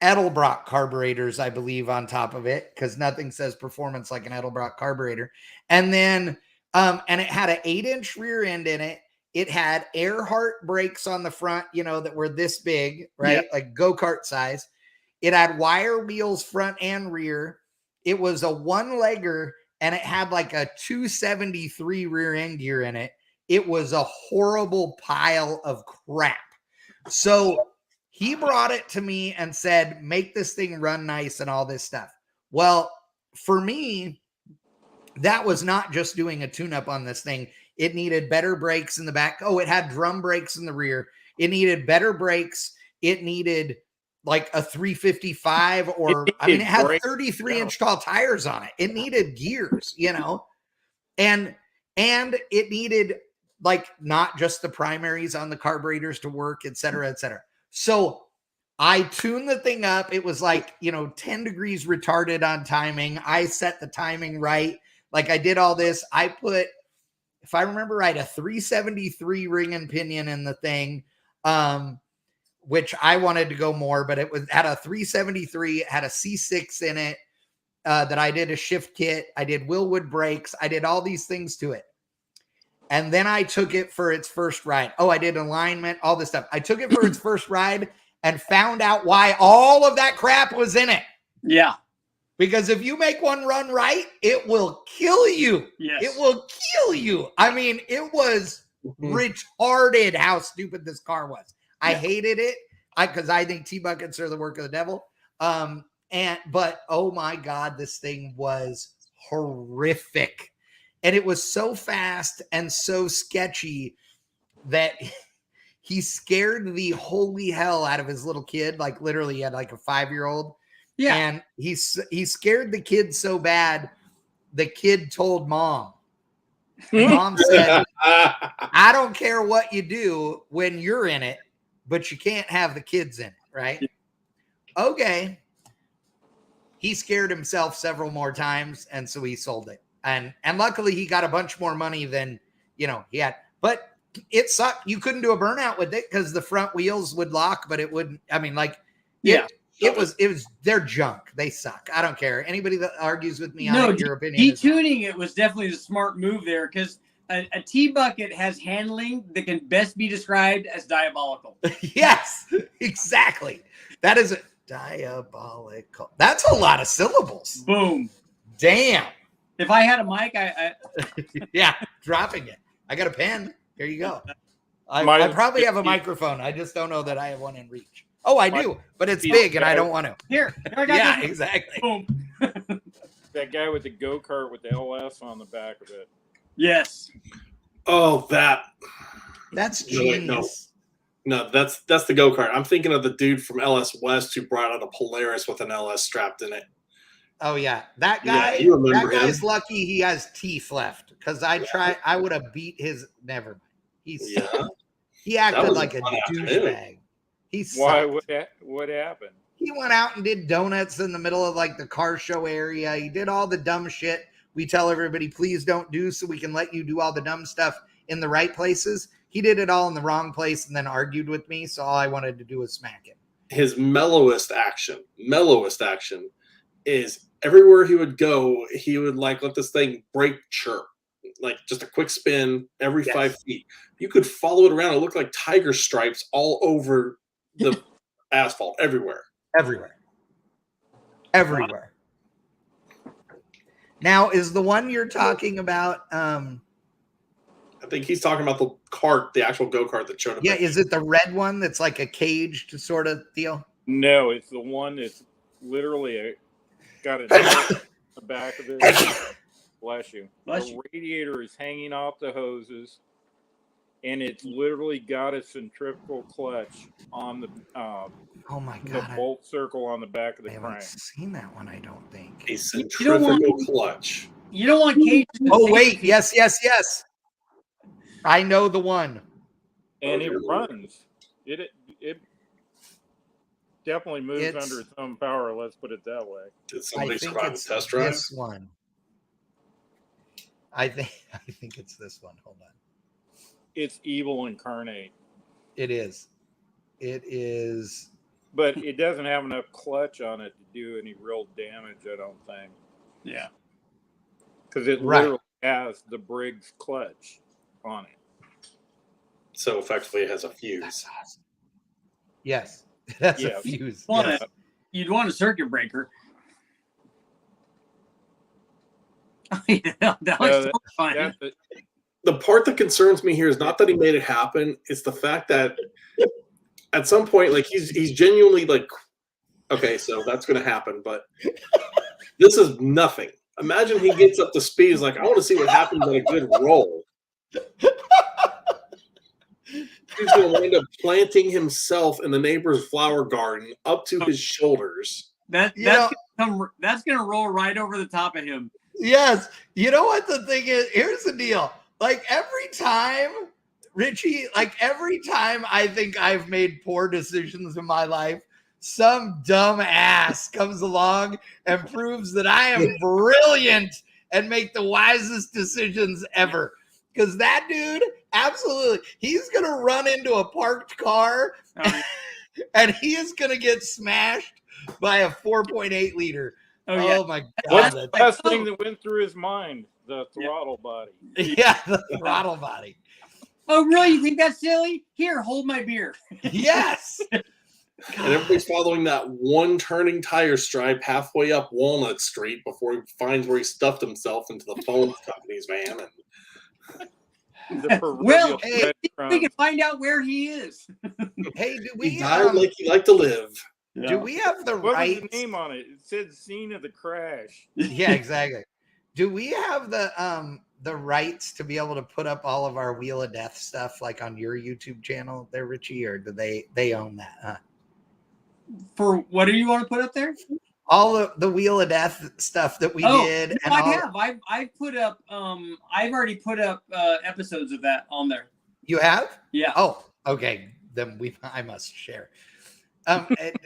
Edelbrock carburetors, I believe, on top of it, because nothing says performance like an Edelbrock carburetor. And then, and it had an 8-inch rear end in it. It had Earhart brakes on the front, that were this big, right? Yep. Like go-kart size. It had wire wheels front and rear. It was a one-legger, and it had a 273 rear end gear in it. It was a horrible pile of crap. So he brought it to me and said, make this thing run nice and all this stuff. Well, for me, that was not just doing a tune-up on this thing. It needed better brakes in the back. Oh, it had drum brakes in the rear. It needed better brakes. It needed a 355 it had 33-inch tall tires on it. It needed gears, and it needed not just the primaries on the carburetors to work, et cetera, et cetera. So I tuned the thing up. It was 10 degrees retarded on timing. I set the timing right. I did all this. I put, if I remember right, a 373 ring and pinion in the thing, which I wanted to go more, but it was at a 373. It had a C6 in it that I did a shift kit. I did Willwood brakes. I did all these things to it. And then I took it for its first ride. Oh, I did alignment, all this stuff. I took it for its first ride and found out why all of that crap was in it. Yeah. Because if you make one run right, it will kill you. Yes. It will kill you. I mean, it was retarded how stupid this car was. I hated it because I think T-buckets are the work of the devil. But oh my God, this thing was horrific. And it was so fast and so sketchy that he scared the holy hell out of his little kid. Literally he had a 5-year-old. Yeah. And he scared the kid so bad, the kid told mom. Mom said, I don't care what you do when you're in it, but you can't have the kids in it, right? Yeah. Okay. He scared himself several more times, and so he sold it. And luckily he got a bunch more money than, he had. But it sucked. You couldn't do a burnout with it because the front wheels would lock, but it wouldn't. I mean, it was they're junk. They suck. I don't care. Anybody that argues with me on your opinion. Detuning it was definitely the smart move there because a T-bucket has handling that can best be described as diabolical. Yes, exactly. That is diabolical. That's a lot of syllables. Boom. Damn. If I had a mic, I yeah, dropping it. I got a pen. Here you go. I probably have a microphone. I just don't know that I have one in reach. Oh, I do, but it's big, and I don't want to. Here I got Yeah, this. exactly. Boom. That guy with the go-kart with the LS on the back of it. Yes. Oh, that's genius. No, that's the go-kart. I'm thinking of the dude from LS West who brought out a Polaris with an LS strapped in it. Oh yeah, that guy. Yeah, you remember that guy's him. lucky he has teeth left, because I would have beat his. Never mind. He acted like a douchebag. Why? What happened? He went out and did donuts in the middle of like the car show area. He did all the dumb shit we tell everybody please don't do, so we can let you do all the dumb stuff in the right places. He did it all in the wrong place and then argued with me. So all I wanted to do was smack him. His mellowest action is everywhere he would go, he would like let this thing break chirp, like just a quick spin every 5 feet. You could follow it around. It looked like tiger stripes all over the asphalt everywhere. Everywhere. Now, is the one you're talking about? I think he's talking about the cart, the actual go-kart that showed up. Yeah, is it the red one that's like a caged sort of deal? No, it's the one that's literally got it on the back of it. Bless you. The radiator is hanging off the hoses, and it's literally got a centrifugal clutch on the oh my god, the bolt circle on the back of the crank. I haven't seen that one, I don't think. A centrifugal clutch. You don't want cages. Oh wait, yes. I know the one. And it runs. It definitely moves under its own power, let's put it that way. Did somebody survive the test drive? This one. I think it's this one. Hold on. It's evil incarnate. It is. But it doesn't have enough clutch on it to do any real damage, I don't think. Yeah. Because it literally has the Briggs clutch on it. So effectively it has a fuse. That's awesome. Yes. That's a fuse. You'd want a circuit breaker. That was so fun. The part that concerns me here is not that he made it happen. It's the fact that at some point, like he's genuinely like, okay, so that's going to happen, but this is nothing. Imagine he gets up to speed. He's like, I want to see what happens on a good roll. He's going to wind up planting himself in the neighbor's flower garden up to his shoulders. That's going to roll right over the top of him. Yes. You know what the thing is? Here's the deal. Like every time, Richie, I think I've made poor decisions in my life, some dumb ass comes along and proves that I am brilliant and make the wisest decisions ever. Because that dude, absolutely, he's going to run into a parked car and he is going to get smashed by a 4.8 liter. Oh my God. What's the best thing that went through his mind? The throttle body. Yeah, the throttle body. Oh, really? You think that's silly? Here, hold my beer. Yes. And everybody's following that one turning tire stripe halfway up Walnut Street before he finds where he stuffed himself into the phone company's van. Well, hey, we can find out where he is. Hey, do we he died like he liked to live. Do we have the what right? was the name on it? It said scene of the crash. Yeah, exactly. Do we have the rights to be able to put up all of our Wheel of Death stuff like on your YouTube channel there, Richie, or do they own that? Huh? For what do you want to put up there? All of the Wheel of Death stuff that we did. No, I've put up. I've already put up episodes of that on there. You have? Yeah. Oh, okay. Then I must share.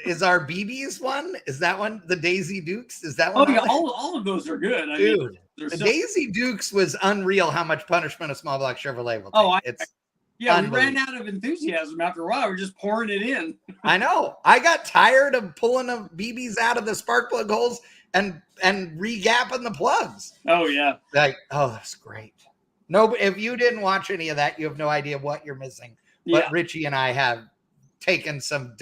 Is our BB's one? Is that one the Daisy Dukes? Is that one? Oh yeah, all of those are good. Dude, the Daisy Dukes was unreal. How much punishment a small block Chevrolet will take. We ran out of enthusiasm after a while. We're just pouring it in. I know. I got tired of pulling the BBs out of the spark plug holes and re-gapping the plugs. Oh yeah. That's great. No, if you didn't watch any of that, you have no idea what you're missing. But Richie and I have taken some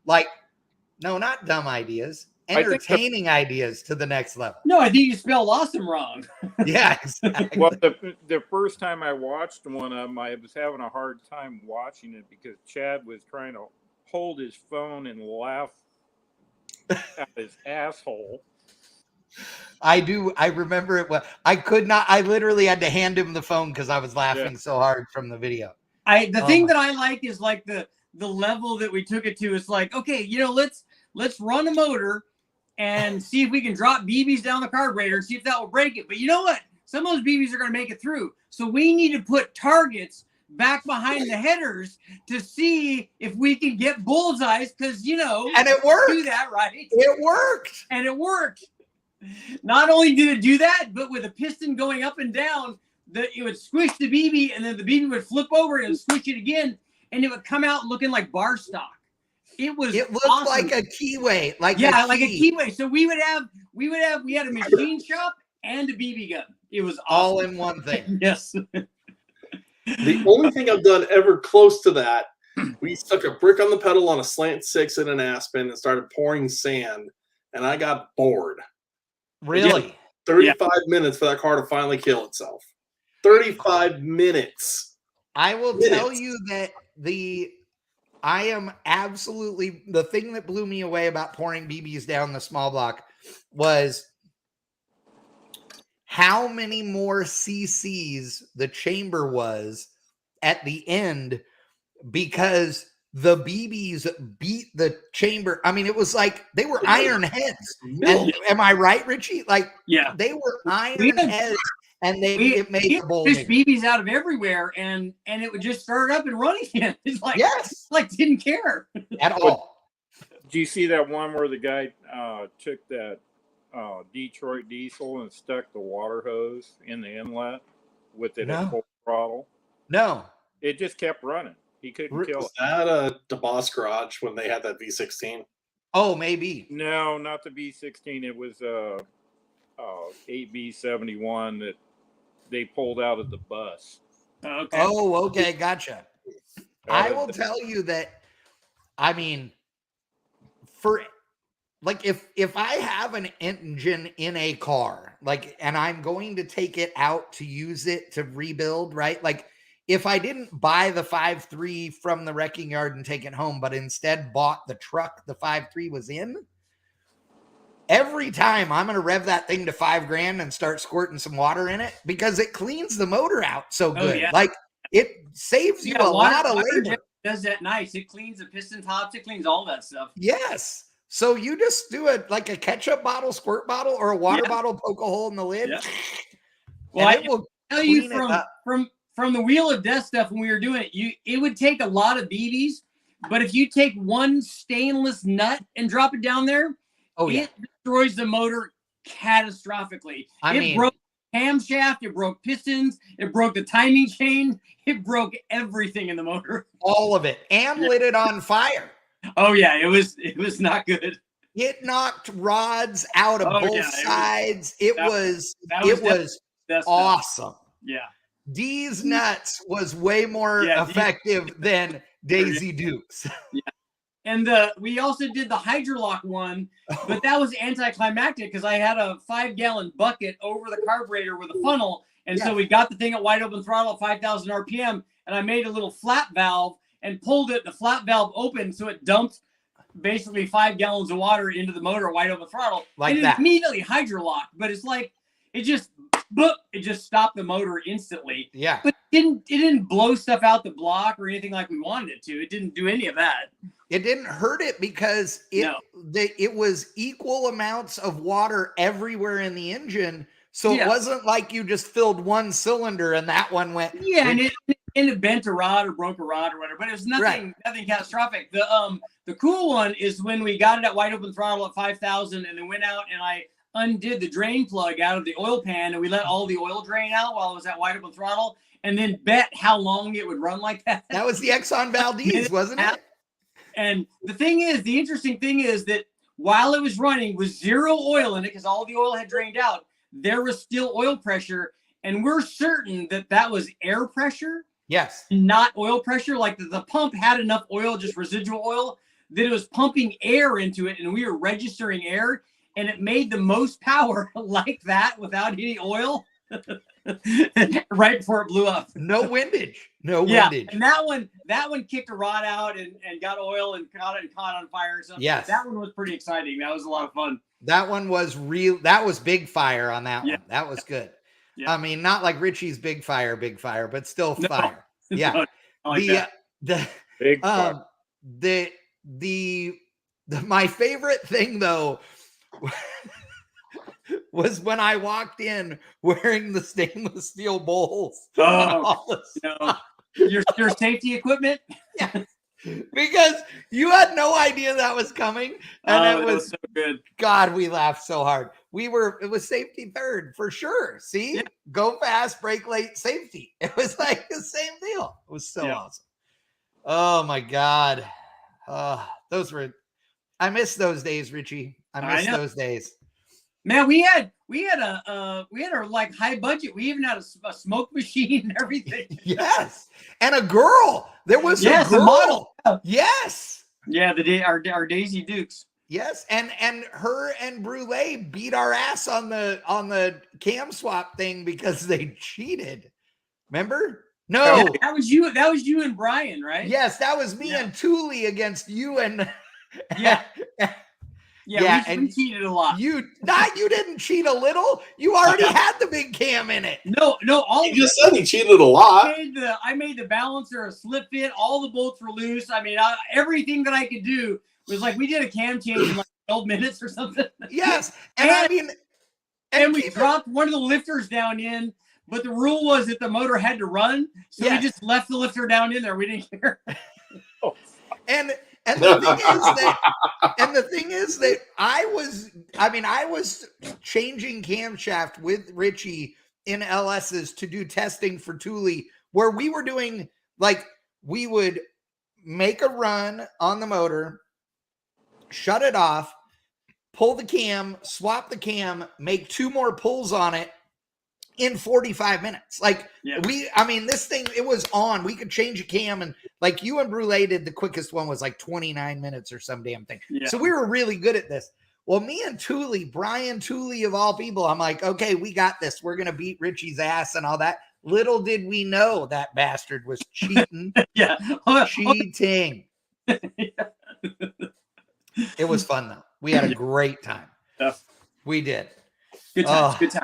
not dumb ideas, entertaining ideas to the next level. No, I think you spelled awesome wrong. Yeah, exactly. Well, the first time I watched one of them, I was having a hard time watching it because Chad was trying to hold his phone and laugh at his asshole. I remember it. I could not. I literally had to hand him the phone because I was laughing so hard from the video. The thing that I like is like the level that we took it to is like, okay, let's run a motor and see if we can drop BBs down the carburetor and see if that will break it. But you know what? Some of those BBs are going to make it through. So we need to put targets back behind the headers to see if we can get bullseyes because, and it worked. Do that, right? It worked. And it worked. Not only did it do that, but with a piston going up and down, it would squish the BB and then the BB would flip over and it would squish it again and it would come out looking like bar stock. It looked awesome. Like a keyway. Like a keyway. So we had a machine shop and a BB gun. It was awesome. All in one thing. Yes. The only thing I've done ever close to that, we stuck a brick on the pedal on a slant 6 in an Aspen and started pouring sand, and I got bored. Really? Again, 35 minutes for that car to finally kill itself. 35 minutes. I will tell you that I am absolutely, the thing that blew me away about pouring BBs down the small block was how many more cc's the chamber was at the end because the BBs beat the chamber. I mean, it was like they were iron heads. And, am I right, Richie? Like, yeah, they were iron heads, and it made the bowl. Fish BBs out of everywhere, and it would just start up and run again. It's like didn't care at all. Do you see that one where the guy took that Detroit diesel and stuck the water hose in the inlet with it at full throttle? No, it just kept running. He couldn't kill it. Was that a DeBoss garage when they had that V16? Oh, maybe. No, not the V16. It was 8B71 that they pulled out of the bus. Okay. Oh, okay, gotcha. I will tell you that. I mean, if I have an engine in a car, and I'm going to take it out to use it to rebuild, right? Like, if I didn't buy the 5.3 from the wrecking yard and take it home, but instead bought the truck the 5.3 was in, every time I'm going to rev that thing to $5,000 and start squirting some water in it because it cleans the motor out so good. Yeah. Like, it saves you a lot of labor. Does that nice. It cleans the piston tops. It cleans all that stuff. Yes. So you just do it like a ketchup bottle, squirt bottle, or a water bottle, poke a hole in the lid. Yeah. Well, I will tell you from the Wheel of Death stuff when we were doing it, it would take a lot of BBs, but if you take one stainless nut and drop it down there, it destroys the motor catastrophically. It broke camshaft, it broke pistons, it broke the timing chain, it broke everything in the motor. All of it, and lit it on fire. Oh yeah, it was not good. It knocked rods out of both sides. It was awesome. Yeah. D's nuts was way more effective than Daisy Dukes. Yeah. And we also did the Hydrolock one, but that was anticlimactic because I had a 5-gallon bucket over the carburetor with a funnel. And so we got the thing at wide open throttle at 5,000 RPM, and I made a little flap valve and pulled it. The flap valve opened, so it dumped basically 5 gallons of water into the motor at wide open throttle. Like and that. It immediately hydrolocked, but it's like it just stopped the motor instantly. Yeah. But it didn't blow stuff out the block or anything like we wanted it to. It didn't do any of that. It didn't hurt it because it was equal amounts of water everywhere in the engine. So it wasn't like you just filled one cylinder and that one went. Yeah, and it bent a rod or broke a rod or whatever, but it was nothing catastrophic. The cool one is when we got it at wide open throttle at 5,000 and then went out and I undid the drain plug out of the oil pan and we let all the oil drain out while it was at wide open throttle and then bet how long it would run like that. That was the Exxon Valdez, wasn't it? And the interesting thing is that while it was running with zero oil in it, because all the oil had drained out, there was still oil pressure. And we're certain that was air pressure. Yes. Not oil pressure. Like the pump had enough oil, just residual oil, that it was pumping air into it. And we were registering air. And it made the most power like that without any oil. right before it blew up. No windage. No windage. And that one kicked a rod out and got oil and caught on fire or something. Yes. That one was pretty exciting. That was a lot of fun. That one was real. That was big fire on that one. That was good. Yeah. I mean, not like Richie's big fire, but still fire. Yeah. Like the big fire. My favorite thing though was when I walked in wearing the stainless steel bowls. Oh, no. Your safety equipment? Yeah. Because you had no idea that was coming. And it was so good. God, we laughed so hard. It was safety third for sure. See, go fast, break late, safety. It was like the same deal. It was so awesome. Oh my God. I miss those days, Richie. I miss those days. Man, we had a like high budget. We even had a smoke machine and everything. Yes, and a girl. There was a girl. Model. Yes. Yeah, our Daisy Dukes. Yes, and her and Brule beat our ass on the cam swap thing because they cheated. Remember? No, yeah, that was you. That was you and Brian, right? Yes, that was me and Thule against you and we cheated a lot. You didn't cheat a little. You already had the big cam in it. No. He just said he cheated a lot. I made the balancer a slip fit. All the bolts were loose. I mean, everything that I could do was like we did a cam change in like 12 minutes or something. Yes, and we dropped one of the lifters down in. But the rule was that the motor had to run, so we just left the lifter down in there. We didn't care. And the thing is that I was changing camshaft with Richie in LS's to do testing for Thule, where we were doing we would make a run on the motor, shut it off, pull the cam, swap the cam, make 2 more pulls on it in 45 minutes. This thing, it was on. We could change a cam, and like you and Brule did, the quickest one was like 29 minutes or some damn thing. Yeah. So we were really good at this. Well, me and Brian Thule of all people, I'm like, okay, we got this. We're going to beat Richie's ass and all that. Little did we know that bastard was cheating. Cheating. It was fun though. We had a great time. We did. Good times. Good time.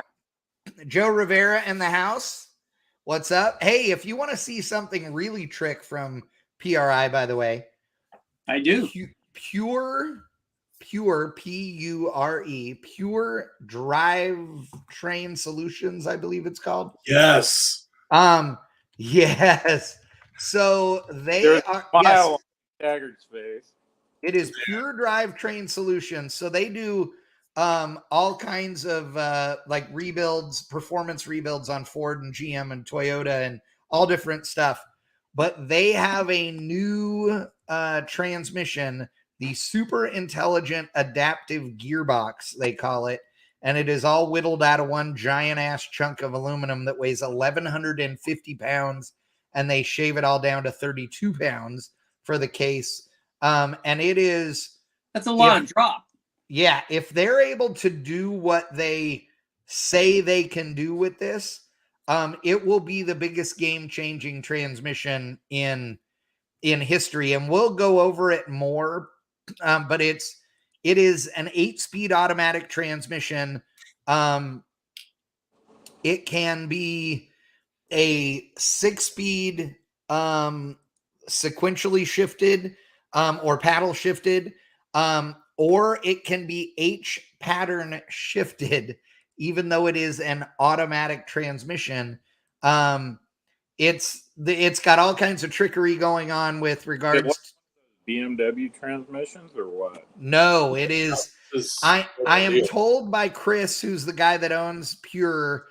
Joe Rivera in the house. What's up? Hey, if you want to see something really trick from PRI, by the way, I do. Pure P-U-R-E, Pure Drivetrain Solutions, I believe it's called. Yes. Yes. So There's are on Taggart's face. It is Pure Drivetrain Solutions. So they do all kinds of rebuilds, performance rebuilds on Ford and GM and Toyota and all different stuff. But they have a new transmission, the super intelligent adaptive gearbox, they call it. And it is all whittled out of one giant ass chunk of aluminum that weighs 1,150 pounds. And they shave it all down to 32 pounds for the case. And that's a lot of drop. Yeah, if they're able to do what they say they can do with this, it will be the biggest game-changing transmission in history. And we'll go over it more, but it is an 8-speed automatic transmission. It can be a 6-speed sequentially shifted or paddle shifted. Or it can be H pattern shifted, even though it is an automatic transmission. It's got all kinds of trickery going on with regards to BMW transmissions or what? No, it is. I am told by Chris, who's the guy that owns Pure.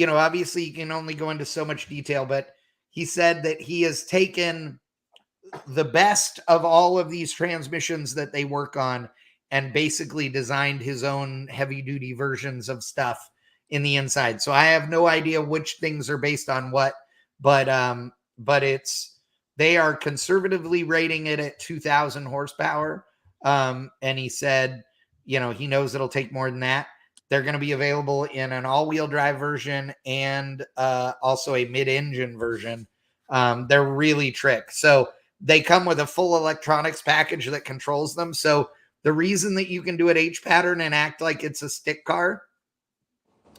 Obviously you can only go into so much detail, but he said that he has taken the best of all of these transmissions that they work on and basically designed his own heavy duty versions of stuff in the inside. So I have no idea which things are based on what, but they are conservatively rating it at 2,000 horsepower. And he said, he knows it'll take more than that. They're going to be available in an all-wheel drive version and also a mid-engine version. They're really trick. So they come with a full electronics package that controls them. So the reason that you can do an H pattern and act like it's a stick car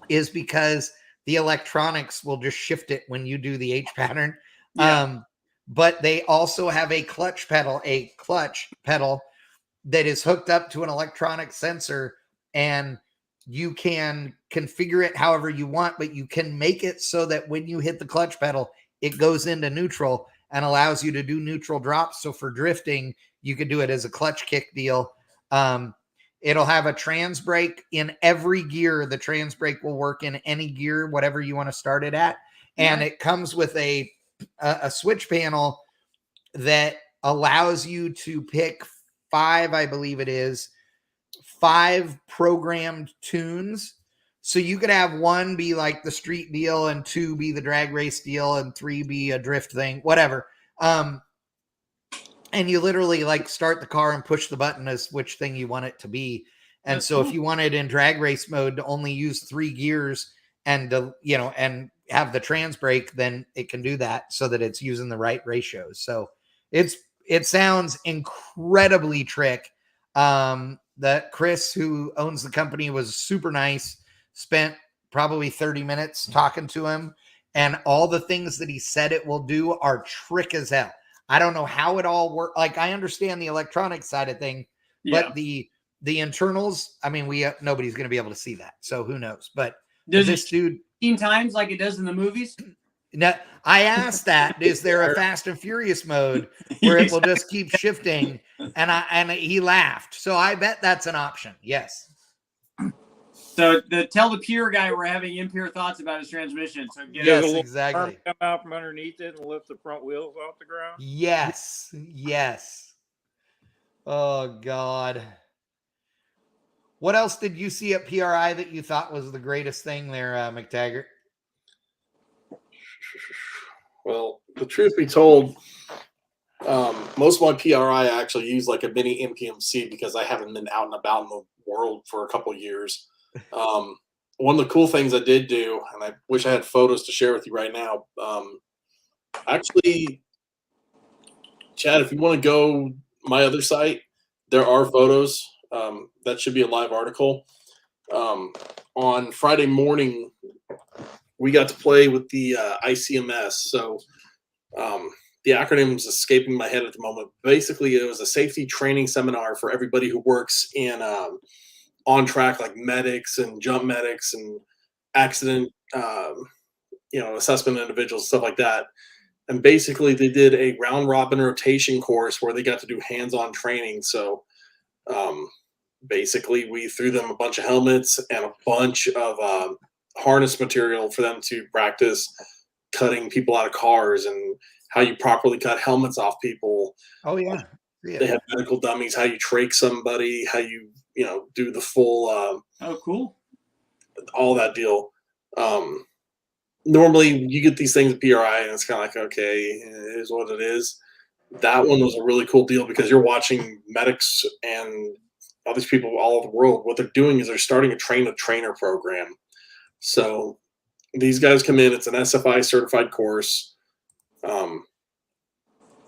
is because the electronics will just shift it when you do the H pattern. Yeah. But they also have a clutch pedal that is hooked up to an electronic sensor, and you can configure it however you want, but you can make it so that when you hit the clutch pedal, it goes into neutral and allows you to do neutral drops. So for drifting, you could do it as a clutch kick deal. It'll have a trans brake in every gear. The trans brake will work in any gear, whatever you want to start it at. And it comes with a switch panel that allows you to pick 5, I believe it is, 5 programmed tunes. So you could have 1 be like the street deal, and 2 be the drag race deal, and 3 be a drift thing, whatever. And you literally like start the car and push the button as which thing you want it to be. And that's so cool. If you wanted in drag race mode to only use 3 gears and and have the trans brake, then it can do that so that it's using the right ratios. So it sounds incredibly trick. That Chris, who owns the company, was super nice, spent probably 30 minutes talking to him, and all the things that he said it will do are trick as hell. I don't know how it all works. Like, I understand the electronic side of thing, but the internals, I mean, nobody's going to be able to see that. So who knows? But does this dude 15 times like it does in the movies? No, I asked that. Is there a Fast and Furious mode where it will just keep shifting? And he laughed. So I bet that's an option. Yes. So tell the pure guy we're having impure thoughts about his transmission. So yes, exactly. Come out from underneath it and lift the front wheels off the ground. Yes. Oh God. What else did you see at PRI that you thought was the greatest thing there, McTaggart? Well, the truth be told, most of my PRI I actually use like a mini MPMC because I haven't been out and about in the world for a couple of years. One of the cool things I did do, and I wish I had photos to share with you right now. Actually, Chad, if you want to go my other site, there are photos. That should be a live article. On Friday morning, we got to play with the ICMS. So the acronym is escaping my head at the moment. Basically, it was a safety training seminar for everybody who works in on track, like medics and jump medics and accident, assessment individuals, stuff like that. And basically, they did a round robin rotation course where they got to do hands-on training. So basically, we threw them a bunch of helmets and a bunch of harness material for them to practice cutting people out of cars and how you properly cut helmets off people. Oh yeah. They had medical dummies, how you trach somebody, how you do the full oh cool, all that deal. Normally you get these things at PRI and it's kind of like, okay, it is what it is. That one was a really cool deal because you're watching medics and all these people all over the world. What they're doing is they're starting a train-the-trainer program. So these guys come in, it's an SFI certified course,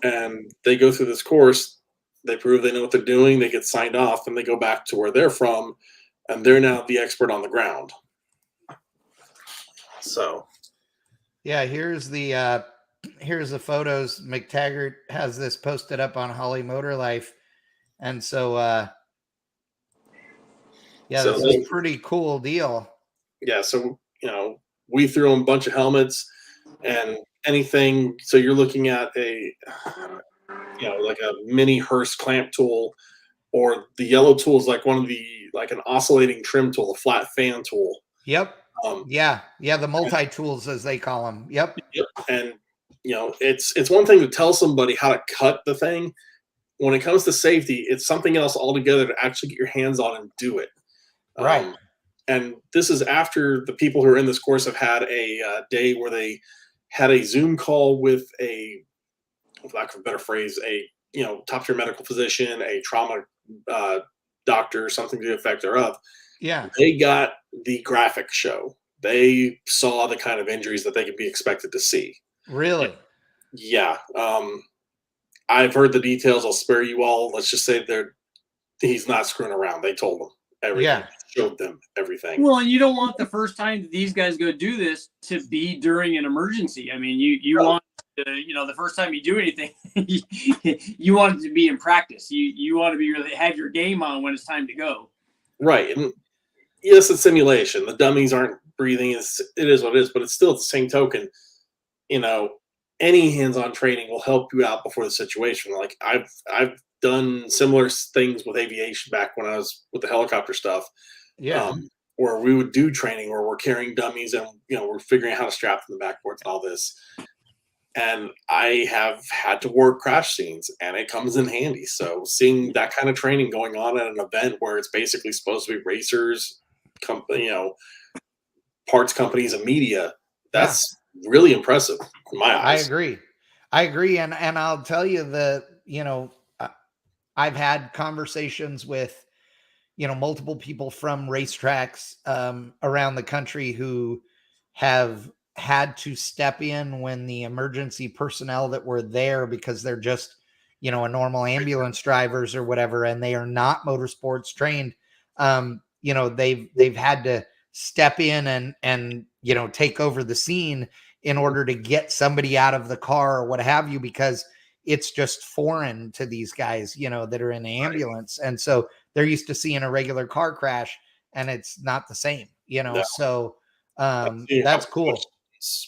and they go through this course. They prove they know what they're doing. They get signed off, and they go back to where they're from, and they're now the expert on the ground. So, yeah, here's the photos. McTaggart has this posted up on Holly Motor Life, and so this is a pretty cool deal. Yeah, so we threw them a bunch of helmets and anything. So you're looking at a like a mini Hurst clamp tool, or the yellow tool is like an oscillating trim tool, a flat fan tool. Yep. The multi-tools as they call them. Yep. And it's one thing to tell somebody how to cut the thing. When it comes to safety, it's something else altogether to actually get your hands on and do it. Right. And this is after the people who are in this course have had a day where they had a Zoom call with a, for lack of a better phrase, a top tier medical physician, a trauma doctor or something to the effect thereof. Yeah. They got the graphic show. They saw the kind of injuries that they could be expected to see. Really? Yeah. I've heard the details. I'll spare you all. Let's just say he's not screwing around. They told him everything. Yeah. Showed them everything. Well, and you don't want the first time that these guys go do this to be during an emergency. I mean, you want to, the first time you do anything, you want it to be in practice. You want to be really have your game on when it's time to go. Right. And yes, it's simulation. The dummies aren't breathing. It is what it is, but it's still the same token. Any hands-on training will help you out before the situation. Like I've done similar things with aviation back when I was with the helicopter stuff. Yeah. Where we would do training where we're carrying dummies and we're figuring out how to strap them the backboards and all this. And I have had to work crash scenes, and it comes in handy. So seeing that kind of training going on at an event where it's basically supposed to be racers, parts companies and media, that's really impressive in my eyes. I agree. And I'll tell you I've had conversations with, multiple people from racetracks around the country who have had to step in when the emergency personnel that were there, because they're just, a normal ambulance drivers or whatever, and they are not motorsports trained. They've had to step in and take over the scene in order to get somebody out of the car or what have you, because it's just foreign to these guys, that are in the ambulance. And so they're used to seeing a regular car crash, and it's not the same, so that's cool.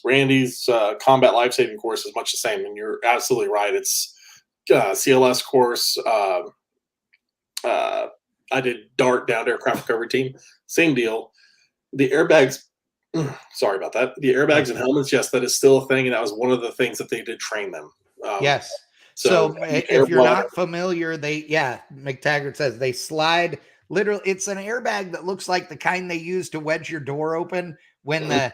Randy's combat life-saving course is much the same, and you're absolutely right. It's CLS course. I did DART, downed aircraft recovery team. Same deal. The airbags, sorry about that. The airbags and helmets, yes, that is still a thing, and that was one of the things that they did train them. Yes. So if you're not familiar, McTaggart says they slide. Literally, it's an airbag that looks like the kind they use to wedge your door open when the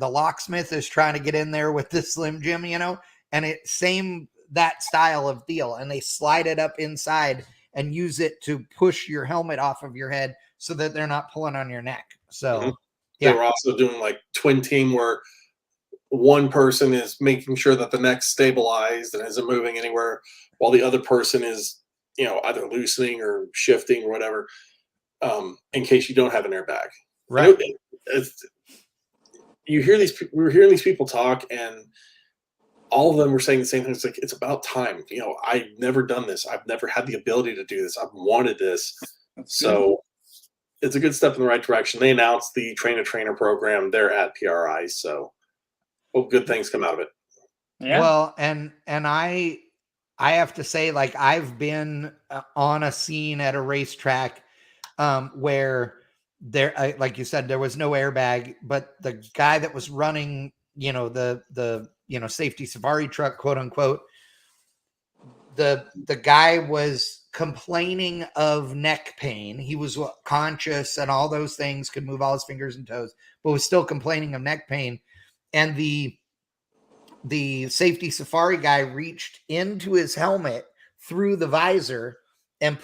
locksmith is trying to get in there with the Slim Jim, and it's same that style of deal. And they slide it up inside and use it to push your helmet off of your head so that they're not pulling on your neck. So they were also doing like twin team where one person is making sure that the neck's stabilized and isn't moving anywhere, while the other person is, either loosening or shifting or whatever, in case you don't have an airbag. Right. We were hearing these people talk, and all of them were saying the same thing. It's like, it's about time. I've never done this. I've never had the ability to do this. I've wanted this. So it's a good step in the right direction. They announced the trainer program there at PRI. So hope good things come out of it. Yeah. Well, and I have to say, like, I've been on a scene at a racetrack where there, like you said, there was no airbag, but the guy that was running, the safety safari truck, quote unquote, the guy was complaining of neck pain. He was conscious and all those things, could move all his fingers and toes, but was still complaining of neck pain. And the safety safari guy reached into his helmet through the visor and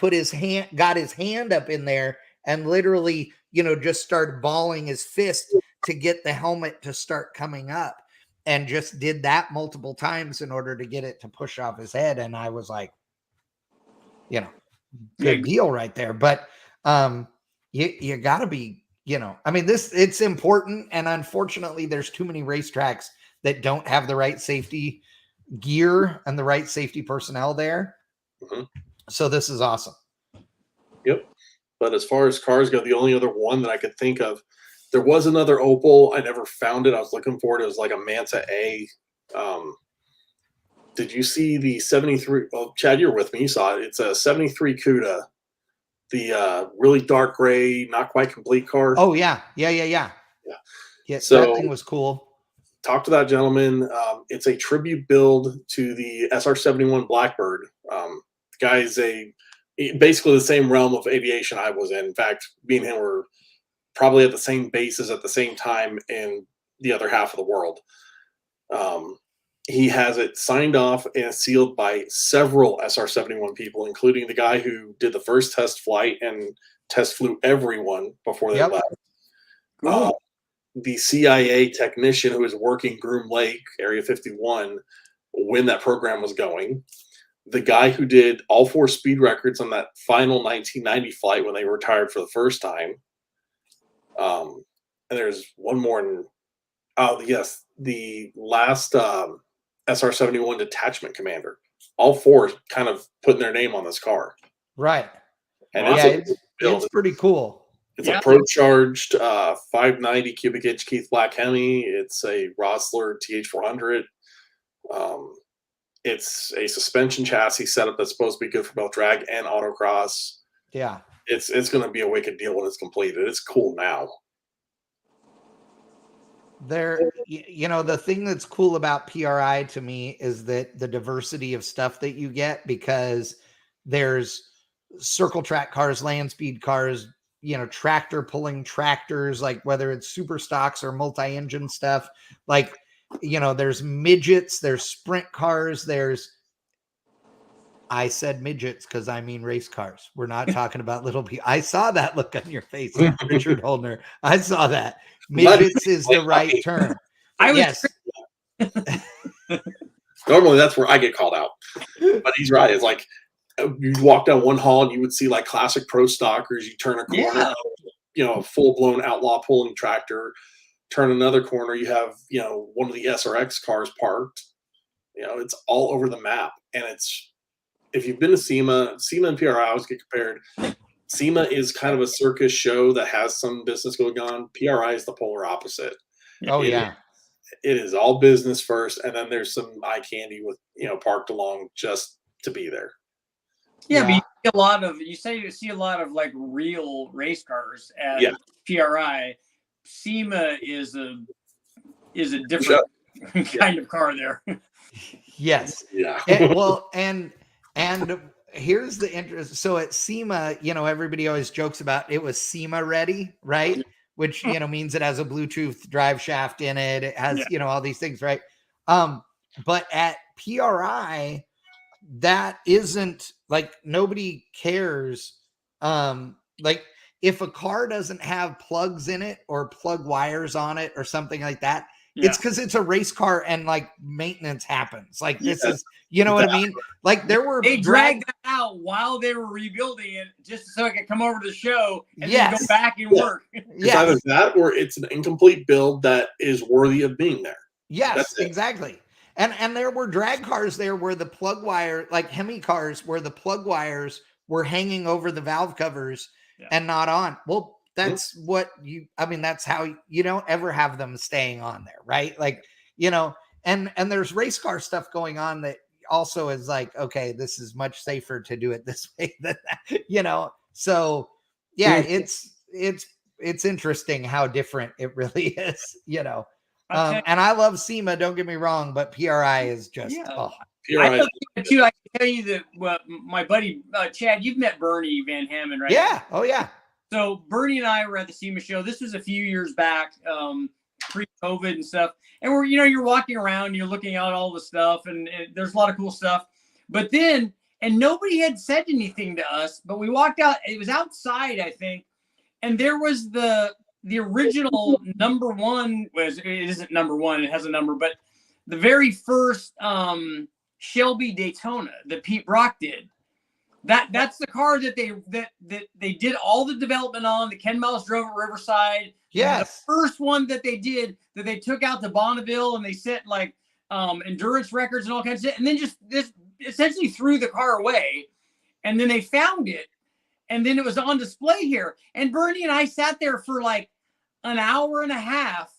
got his hand up in there and literally, just started balling his fist to get the helmet to start coming up, and just did that multiple times in order to get it to push off his head. And I was like, good deal right there. But you gotta be, it's important. And unfortunately, there's too many racetracks that don't have the right safety gear and the right safety personnel there. Mm-hmm. So this is awesome. Yep. But as far as cars go, the only other one that I could think of, there was another Opel. I never found it. I was looking for it. It was like a Manta A. Did you see the 73? Well, Chad, you're with me. You saw it. It's a 73 CUDA, the really dark gray, not quite complete car. Oh, yeah. Yeah, so that thing was cool. Talk to that gentleman. It's a tribute build to the SR-71 Blackbird. The guy's basically the same realm of aviation I was in. In fact, me and him were probably at the same bases at the same time in the other half of the world. he has it signed off and sealed by several SR-71 people, including the guy who did the first test flight and test flew everyone before they left. Cool. The CIA technician who was working Groom Lake, Area 51, when that program was going. The guy who did all 4 speed records on that final 1990 flight when they retired for the first time. And there's one more. Yes, the last SR-71 detachment commander. All 4 kind of putting their name on this car. Right. And it's pretty cool. It's a pro-charged 590 cubic inch Keith Black Hemi. It's a Rosler TH400. It's a suspension chassis setup that's supposed to be good for both drag and autocross. Yeah. It's going to be a wicked deal when it's completed. It's cool now. The thing that's cool about PRI to me is that the diversity of stuff that you get, because there's circle track cars, land speed cars, tractor pulling tractors, like whether it's super stocks or multi-engine stuff, like, there's midgets, there's sprint cars, I said midgets because I mean race cars. We're not talking about little people. I saw that look on your face, Richard Holdner. I saw that. Midgets is the right term. Yes. Normally that's where I get called out. But he's right. It's like you walk down one hall and you would see like classic pro stockers. You turn a corner, a full-blown outlaw pulling tractor. Turn another corner, you have, one of the SRX cars parked. It's all over the map. And if you've been to SEMA and PRI always get compared. SEMA is kind of a circus show that has some business going on. PRI is the polar opposite. Oh, yeah. It is all business first, and then there's some eye candy with, parked along just to be there. Yeah, but you see a lot of like real race cars at PRI. SEMA is a different kind of car there. Yes. Yeah. And here's the interest. So at SEMA, everybody always jokes about it was SEMA ready, right? Which, means it has a Bluetooth drive shaft in it. It has, all these things, right? But at PRI, that isn't like, nobody cares. Like if a car doesn't have plugs in it or plug wires on it or something like that, it's because it's a race car and like maintenance happens. Like this is, what I mean? Like they dragged that out while they were rebuilding it just so it could come over to the show and then go back and work. It's either that or it's an incomplete build that is worthy of being there. Yes, exactly. And there were drag cars there where the plug wire, like Hemi cars, where the plug wires were hanging over the valve covers and not on. Well, that's that's how you don't ever have them staying on there, right? Like, and there's race car stuff going on that also is like, okay, this is much safer to do it this way than that, So it's interesting how different it really is, and I love SEMA, don't get me wrong, but PRI is just PRI. I love SEMA too. I can tell you that my buddy Chad, you've met Bernie Van Hammond, right? Yeah. Oh yeah. So Bernie and I were at the SEMA show. This was a few years back, pre-COVID and stuff. And you're walking around, you're looking out all the stuff, and there's a lot of cool stuff. But then, and nobody had said anything to us, but we walked out. It was outside, I think, and there was the original number one. It isn't number one. It has a number, but the very first Shelby Daytona that Pete Brock did. That's the car that they did all the development on. The Ken Miles drove at Riverside. Yes. The first one that they did that they took out to Bonneville and they set like endurance records and all kinds of shit, and then just this essentially threw the car away. And then they found it, and then it was on display here. And Bernie and I sat there for like an hour and a half,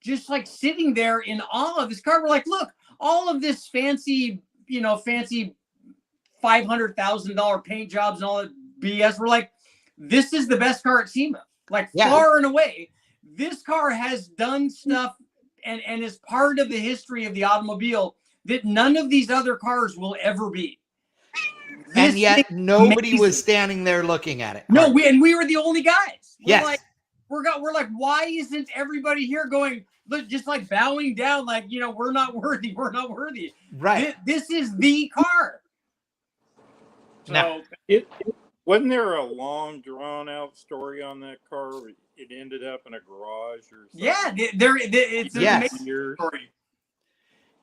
just like sitting there in awe of this car. We're like, look, all of this fancy $500,000 paint jobs and all that BS. We're like, this is the best car at SEMA, like far and away. This car has done stuff and is part of the history of the automobile that none of these other cars will ever be. And yet nobody was standing there looking at it. No, we were the only guys. We're like, we're like, why isn't everybody here going, just like bowing down, like, you know, we're not worthy. We're not worthy. Right. This is the car. So now, wasn't there a long drawn out story on that car? It ended up in a garage or something. Yeah, it's an amazing story.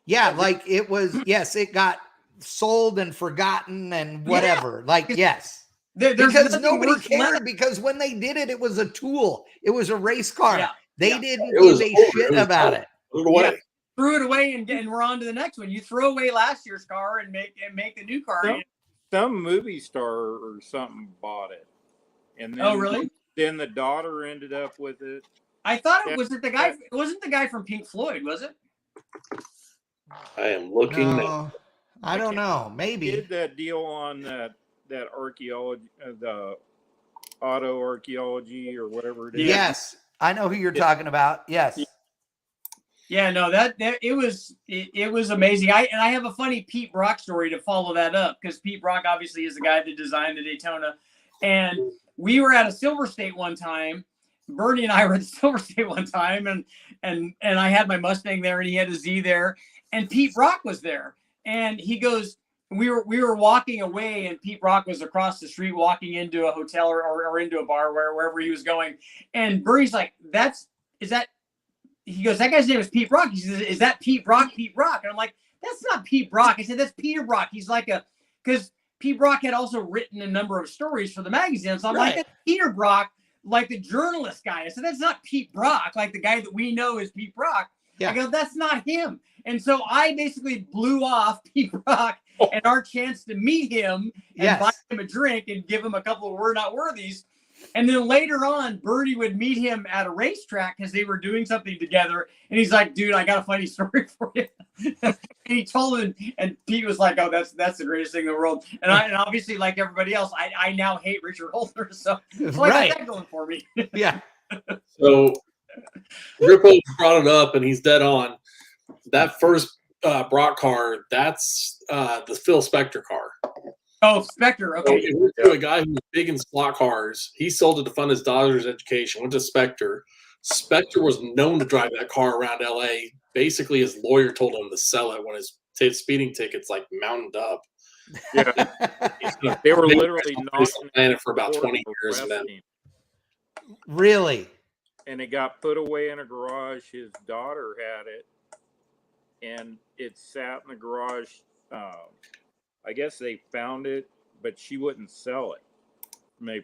Yeah, like it was. Yes, it got sold and forgotten and whatever. Like, yes. Because nobody cared, because when they did it, it was a tool. It was a race car. Yeah. They didn't give a shit about it. Yeah. Threw it away and we're on to the next one. You throw away last year's car and make a new car. Some movie star or something bought it. And then, oh, really? Then the daughter ended up with it. I thought it wasn't the guy from Pink Floyd, was it? I am looking. I don't know. Maybe did that deal on that archaeology, the auto archaeology or whatever it is. Yes, I know who you're talking about. Yes. Yeah, no, that it was amazing. I have a funny Pete Brock story to follow that up, because Pete Brock obviously is the guy that designed the Daytona, and we were at a Silver State one time. Bernie and I were at the Silver State one time, and I had my Mustang there, and he had a Z there, and Pete Brock was there, and he goes, we were walking away, and Pete Brock was across the street walking into a hotel or into a bar, wherever he was going, and Bernie's like, he goes, that guy's name is Pete Brock. He says, is that Pete Brock? Pete Brock. And I'm like, that's not Pete Brock. I said, that's Peter Brock. He's like because Pete Brock had also written a number of stories for the magazine. So I'm like, that's Peter Brock, like the journalist guy. I said, that's not Pete Brock, like the guy that we know is Pete Brock. Yeah. I go, that's not him. And so I basically blew off Pete Brock and our chance to meet him and buy him a drink and give him a couple of We're Not Worthies. And then later on, Bertie would meet him at a racetrack because they were doing something together. And he's like, dude, I got a funny story for you. And he told him, and Pete was like, oh, that's the greatest thing in the world. And obviously, like everybody else, I now hate Richard Holder. So I got that going for me. Yeah. So Rippo brought it up, and he's dead on. That first Brock car, that's the Phil Spector car. Oh, Spectre. Okay. So we went to a guy who was big in slot cars. He sold it to fund his daughter's education. Went to Spectre. Spectre was known to drive that car around LA. Basically, his lawyer told him to sell it when his speeding tickets like mounted up. Yeah, they were literally planning for about 20 years. And then, really? And it got put away in a garage. His daughter had it, and it sat in the garage. I guess they found it, but she wouldn't sell it. And they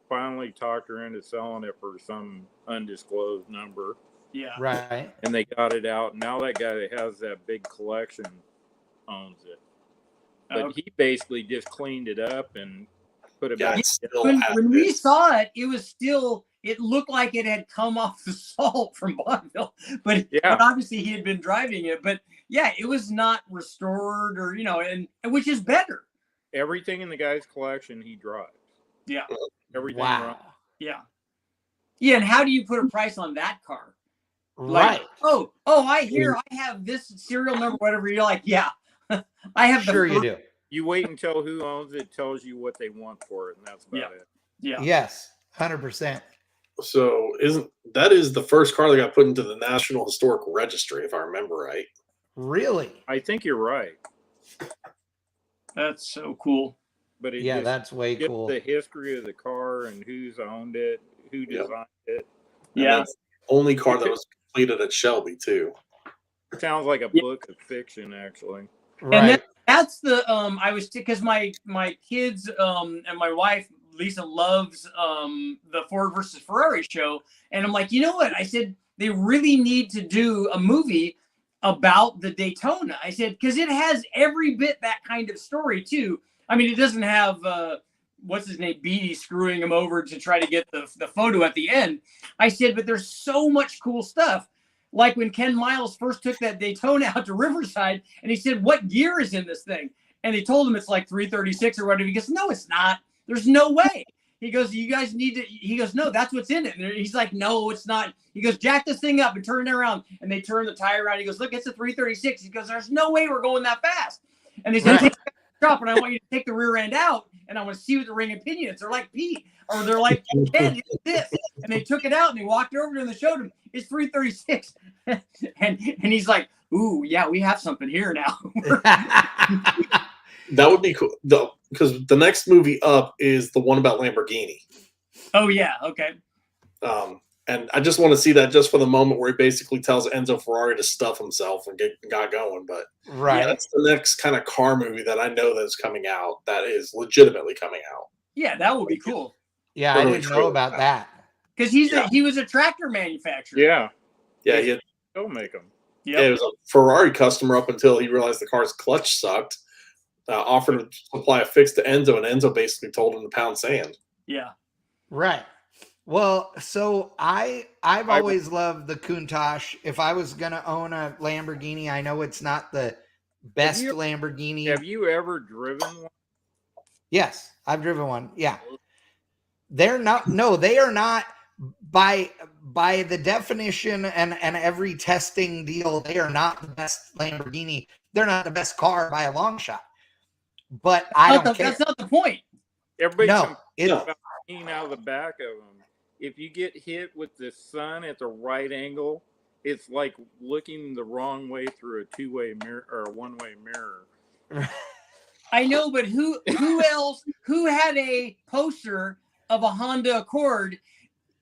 finally talked her into selling it for some undisclosed number. Yeah. Right. And they got it out. Now that guy that has that big collection owns it. But he basically just cleaned it up and put it back. When we saw it, it looked like it had come off the salt from Bonneville. But obviously he had been driving it. But yeah, it was not restored or, and which is better. Everything in the guy's collection he drives. Yeah. Everything. Wow. Runs. Yeah. Yeah, and how do you put a price on that car? Right. Like, I have this serial number, whatever. You're like, yeah. I have you do. You wait until who owns it tells you what they want for it, and that's about it. Yeah. Yes, 100%. So that is the first car that got put into the National Historic Registry, if I remember right. Really? I think you're right. That's so cool. But that's way cool. The history of the car and who's owned it, who designed it. Yeah. That's the only car that was completed at Shelby too. Sounds like a book of fiction, actually. Right. And that's the because my kids and my wife Lisa loves the Ford versus Ferrari show, and I'm like, you know what? I said they really need to do a movie about the Daytona. I said because it has every bit that kind of story too. I mean, it doesn't have what's his name, Beatty, screwing him over to try to get the photo at the end. I said, but there's so much cool stuff. Like when Ken Miles first took that Daytona out to Riverside, and he said, what gear is in this thing? And they told him it's like 336 or whatever. He goes, no, it's not. There's no way. He goes, you guys need to. He goes, no, that's what's in it. And he's like, no, it's not. He goes, jack this thing up and turn it around. And they turn the tire around. He goes, look, it's a 336. He goes, there's no way we're going that fast. And they said, take the shop, and I want you to take the rear end out and I want to see what the ring opinion is. They're like, Pete, or they're like, Ken, it's this. And they took it out and they walked over to him and they showed him, it's 336. and he's like, ooh, yeah, we have something here now. That would be cool, though, because the next movie up is the one about Lamborghini. Oh, yeah, okay. And I just want to see that just for the moment where he basically tells Enzo Ferrari to stuff himself and got going. But right, yeah, that's the next kind of car movie that I know that's coming out that is legitimately coming out. Yeah, that would be cool. Yeah, I didn't know about that. Because he was a tractor manufacturer. Yeah. Yeah, he had, still make them. Yep. Yeah, he was a Ferrari customer up until he realized the car's clutch sucked. Offered to supply a fix to Enzo, and Enzo basically told him to pound sand. Yeah. Right. Well, so I've always loved the Countach. If I was going to own a Lamborghini, I know it's not the best Lamborghini. Have you ever driven one? Yes, I've driven one. Yeah. They're not, no, they are not by the definition and every testing deal. They are not the best Lamborghini. They're not the best car by a long shot. But I don't care. That's not the point. Everybody's about hanging out of the back of them. If you get hit with the sun at the right angle, it's like looking the wrong way through a two-way mirror or a one-way mirror. I know, but who else? Who had a poster of a Honda Accord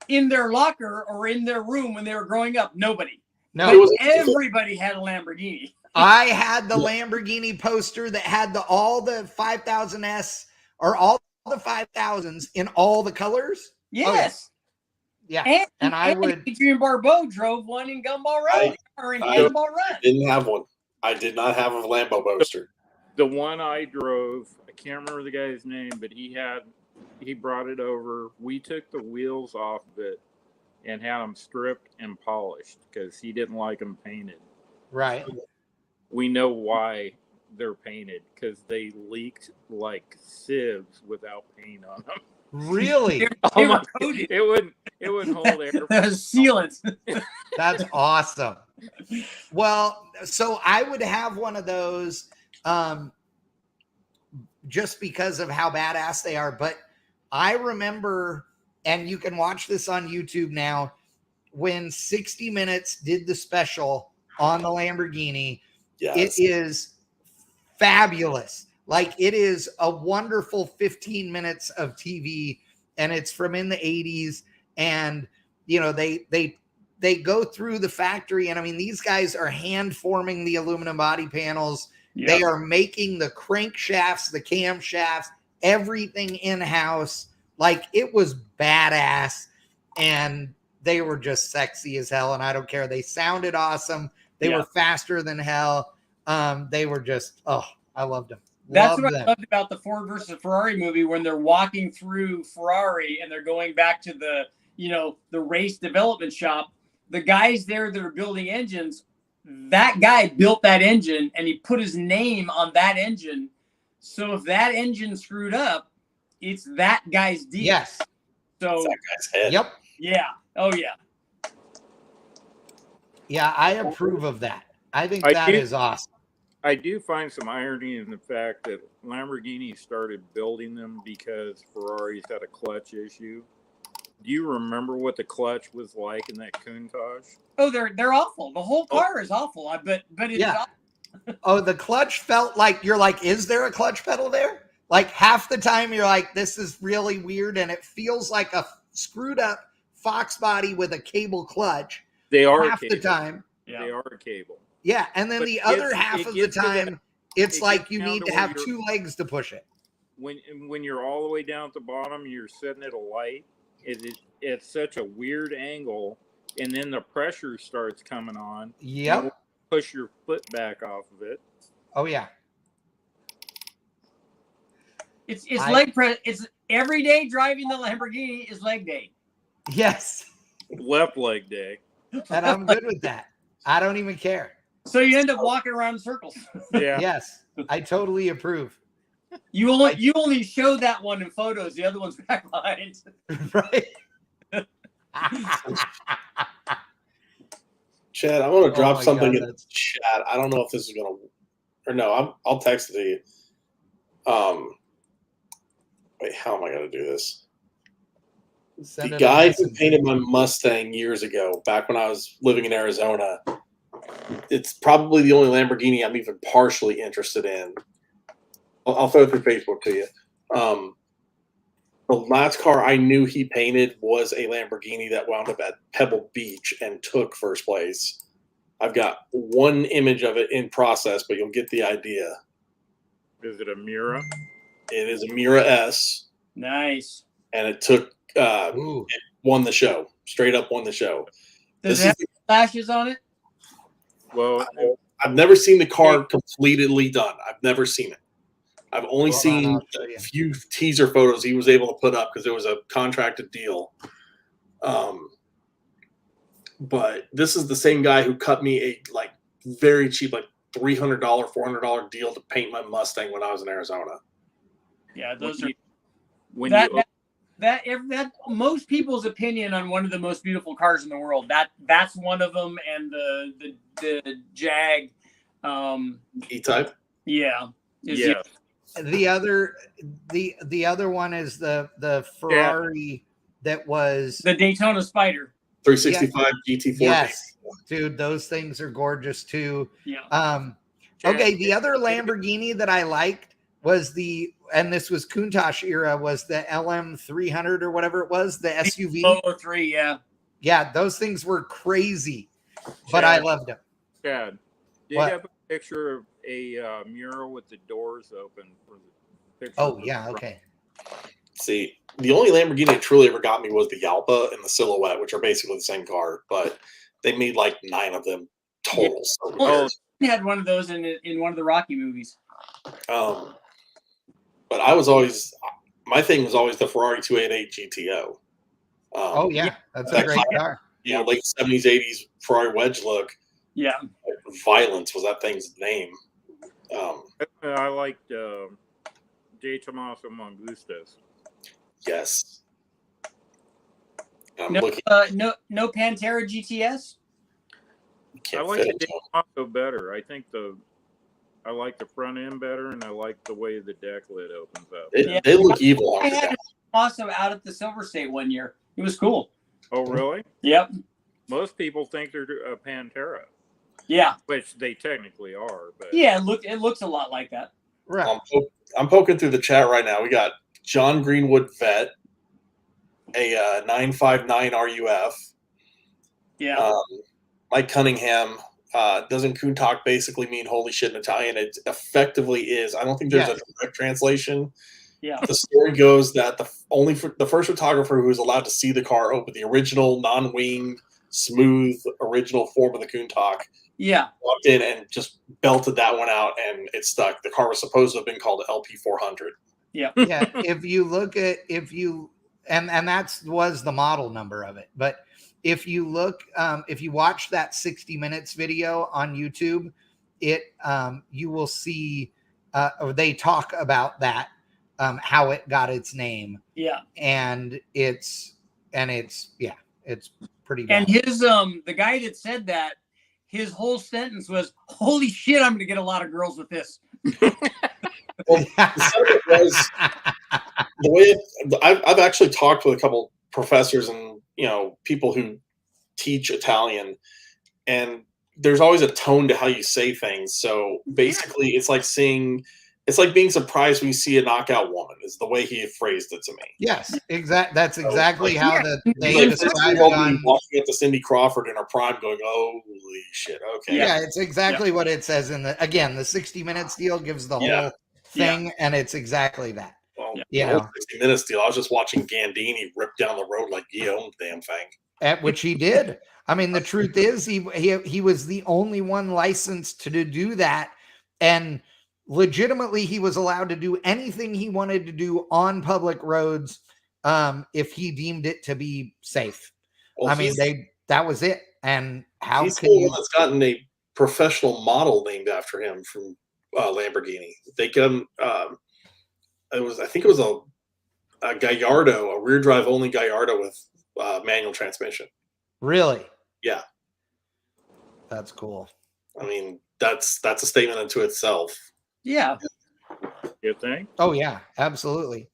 in their locker or in their room when they were growing up? Nobody. No, everybody had a Lamborghini. I had the Lamborghini poster that had all the 5000S or all the 5000s in all the colors. Yes. Yeah. And Adrian Barbeau drove one in Gumball Run or in Cannonball Run. Didn't have one. I did not have a Lambo poster. The one I drove, I can't remember the guy's name, but he brought it over. We took the wheels off of it and had them stripped and polished because he didn't like them painted. Right. We know why they're painted because they leaked like sieves without paint on them. Really? It wouldn't hold air. Sealants. That's awesome. Well, so I would have one of those just because of how badass they are. But I remember, and you can watch this on YouTube now, when 60 Minutes did the special on the Lamborghini. Yes. It is fabulous. Like, it is a wonderful 15 minutes of TV, and it's from in the 80s. And, you know, they go through the factory, and I mean, these guys are hand forming the aluminum body panels. Yep. They are making the crankshafts, the camshafts, everything in-house. Like, it was badass, and they were just sexy as hell, and I don't care. They sounded awesome. They were faster than hell. They were just, I loved them. That's what I loved about the Ford versus Ferrari movie, when they're walking through Ferrari and they're going back to the race development shop. The guys there that are building engines, that guy built that engine and he put his name on that engine. So if that engine screwed up, it's that guy's deal. Yes. So it's that guy's head. Yep. Yeah. Oh yeah. Yeah, I approve of that. I think that is awesome. I do find some irony in the fact that Lamborghini started building them because Ferraris had a clutch issue. Do you remember what the clutch was like in that Countach? Oh, they're awful. The whole car is awful. But it's awful. The clutch felt like, you're like, is there a clutch pedal there? Like, half the time you're like, this is really weird, and it feels like a screwed up Fox body with a cable clutch. They are half the time. Yeah. They are a cable. Yeah, and then the other half of the time, it's like you need to have two legs to push it. When you're all the way down at the bottom, you're sitting at a light. It's such a weird angle, and then the pressure starts coming on. Yep. You push your foot back off of it. Oh yeah. It's leg press. It's every day driving the Lamborghini is leg day. Yes. Left leg day. And I'm good with that. I don't even care. So you end up walking around in circles. Yeah. Yes, I totally approve. You only show that one in photos. The other one's back behind. Right. Chad, I want to drop something in the chat. I don't know if this is gonna, or no. I'll text it to you. how am I going to do this? Send the it guy on who Messenger. painted my Mustang years ago, back when I was living in Arizona, it's probably the only Lamborghini I'm even partially interested in. I'll throw it through Facebook to you. The last car I knew he painted was a Lamborghini that wound up at Pebble Beach and took first place. I've got one image of it in process, but you'll get the idea. Is it a Mira? It is a Mira S. Nice. And it took, it won the show. Straight up won the show. Does it have flashes on it? Well, I've never seen the car completely done. I've never seen it. I've only seen a few teaser photos he was able to put up because it was a contracted deal. But this is the same guy who cut me a very cheap, $300, $400 deal to paint my Mustang when I was in Arizona. Yeah, those are that most people's opinion on one of the most beautiful cars in the world. That's one of them, and the Jag E-Type. Yeah. Yeah. The other one is the Ferrari that was the Daytona Spider 365 GT4. Yes, dude, those things are gorgeous too. Yeah. Okay, the other Lamborghini that I liked was and this was Countach era, was the LM300 or whatever it was, the SUV. 003, yeah. Yeah, those things were crazy, but I loved them. Chad, dig up a picture of a mural with the doors open for the picture. Oh, yeah, okay. See, the only Lamborghini that truly ever got me was the Yalpa and the Silhouette, which are basically the same car, but they made 9 of them total. Yeah. Oh, I had one of those in one of the Rocky movies. But I was always, my thing was always the Ferrari 288 GTO. Oh yeah, that's a great car. Yeah, late 70s, 80s Ferrari wedge look. Yeah. Violence was that thing's name. I liked De Tomaso Mangustas. Yes. No Pantera GTS. I like the De Tomaso better. I think I like the front end better, and I like the way the deck lid opens up. They look evil. I had awesome out at the Silver State one year. It was cool. Oh, really? Yep. Most people think they're a Pantera. Yeah. Which they technically are. But yeah, it looks a lot like that. Right. I'm poking through the chat right now. We got John Greenwood Vet, a 959 RUF. Yeah. Mike Cunningham. Doesn't Countach basically mean holy shit in Italian? It effectively is. I don't think there's a direct translation. Yeah. The story goes that the first photographer who was allowed to see the car open the original non-winged, smooth, original form of the Countach. Yeah. Walked in and just belted that one out, and it stuck. The car was supposed to have been called LP400. Yeah. Yeah. If you look at and that was the model number of it, but if you look, if you watch that 60 minutes video on YouTube, you will see, or they talk about that, how it got its name. Yeah. And it's pretty bad. And his, the guy that said that, his whole sentence was, "Holy shit, I'm going to get a lot of girls with this." Well, the way I've actually talked with a couple professors and people who teach Italian, and there's always a tone to how you say things. So basically, it's like being surprised when you see a knockout woman. Is the way he phrased it to me. Yes, that's exactly how they described it. Walking up to Cindy Crawford in her prime, going, "Holy shit!" Okay, yeah, it's exactly what it says in the 60 minutes deal gives the whole thing, and it's exactly that. Well, the whole 60 minutes deal. I was just watching Gandini rip down the road like he owned the damn thing. At which he did. I mean, the truth is, he was the only one licensed to do that, and legitimately, he was allowed to do anything he wanted to do on public roads, if he deemed it to be safe. Well, I mean, that was it. And how he's the one that's gotten a professional model named after him from Lamborghini. They got I think it was a Gallardo, a rear drive only Gallardo with manual transmission. Really? Yeah. That's cool. I mean, that's a statement unto itself. Yeah. You think? Oh yeah, absolutely.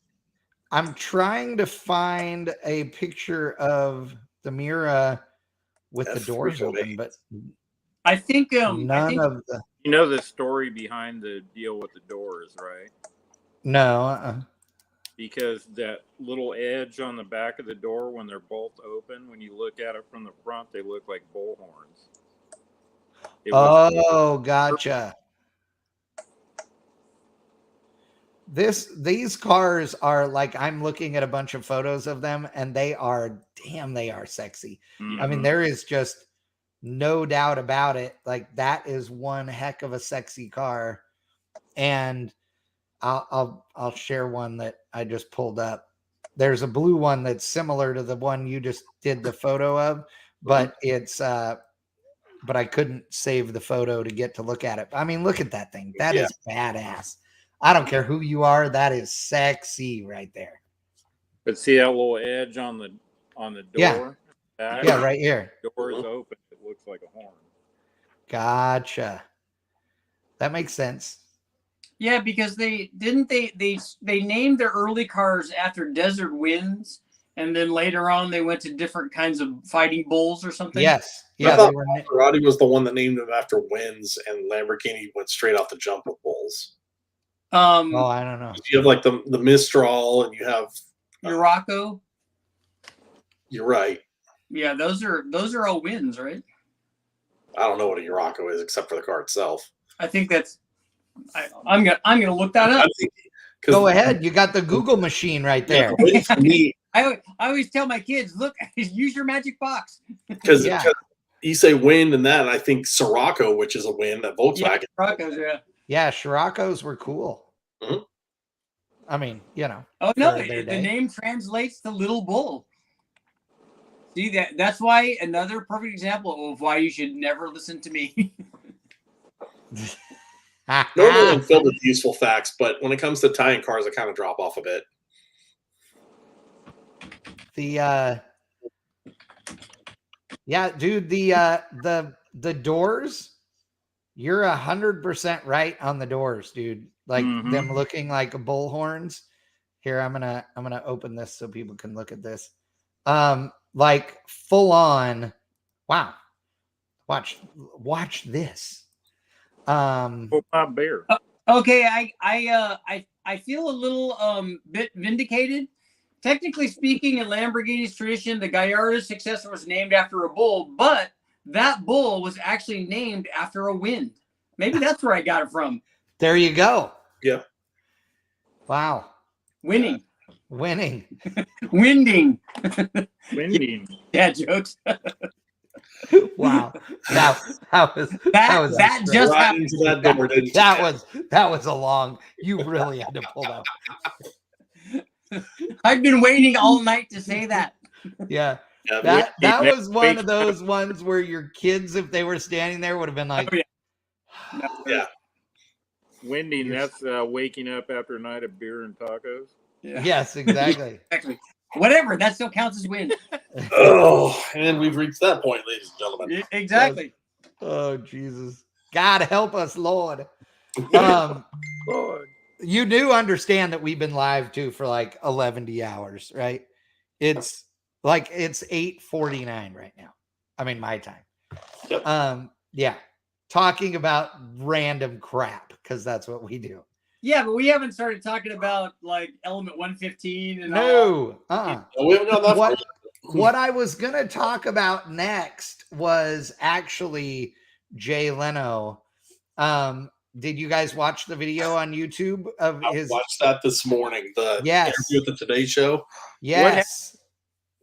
I'm trying to find a picture of the Miura with the doors open, but I think none of the. You know the story behind the deal with the doors, right? No. Because that little edge on the back of the door when they're both open, when you look at it from the front, they look like bull horns. Gotcha. These cars are like, I'm looking at a bunch of photos of them and they are sexy. Mm-hmm. I mean, there is just no doubt about it. Like, that is one heck of a sexy car. And I'll share one that I just pulled up. There's a blue one that's similar to the one you just did the photo of, but it's but I couldn't save the photo to get to look at it. I mean, look at that thing. That is badass. I don't care who you are. That is sexy right there. But see that little edge on the door? Yeah, right here. The door is open. It looks like a horn. Gotcha. That makes sense. Yeah, because they named their early cars after desert winds, and then later on they went to different kinds of fighting bulls or something. Yes. Yeah, I thought Ferrari was the one that named them after winds, and Lamborghini went straight off the jump with bulls. I don't know. You have like the Mistral, and you have Urraco. You're right. Yeah, those are all winds, right? I don't know what a Urraco is except for the car itself. I think that's. I'm gonna look that up. Go ahead. You got the Google machine right there. I always tell my kids, look, use your magic box. Because you say wind and that, and I think Scirocco, which is a wind, that Volkswagen. Yeah, Scirocco's were cool. Mm-hmm. I mean, you know. Oh no, the name translates to little bull. See that's why another perfect example of why you should never listen to me. Normally I'm filled with useful facts, but when it comes to tying cars, I kind of drop off a bit. Dude, the doors, you're 100% right on the doors, dude. Like them looking like bullhorns. Here, I'm gonna open this so people can look at this. Like full on. Wow. Watch this. My bear. Okay, I feel a little bit vindicated. Technically speaking, in Lamborghini's tradition, the Gallardo's successor was named after a bull, but that bull was actually named after a wind. Maybe that's where I got it from. There you go. Yeah. Wow. Winning. Winding. Winding. Yeah, jokes. Wow. That just happened. That was a long. You really had to pull up. I've been waiting all night to say that. Yeah. That was one of those ones where your kids, if they were standing there, would have been like, yeah. Winding, that's waking up after a night of beer and tacos. Yeah. Yes, exactly. Exactly. Whatever, that still counts as wind. Oh, and we've reached that point, ladies and gentlemen. Exactly. Oh, Jesus. God help us, Lord. Lord. You do understand that we've been live too for like 11 hours, right? It's 8:49 right now. I mean, my time. Yep. Yeah. Talking about random crap because that's what we do. Yeah, but we haven't started talking about like element 115 and no. We haven't gone that far. What I was gonna talk about next was actually Jay Leno. Did you guys watch the video on YouTube of I watched that this morning. The interview with the Today Show. Yes.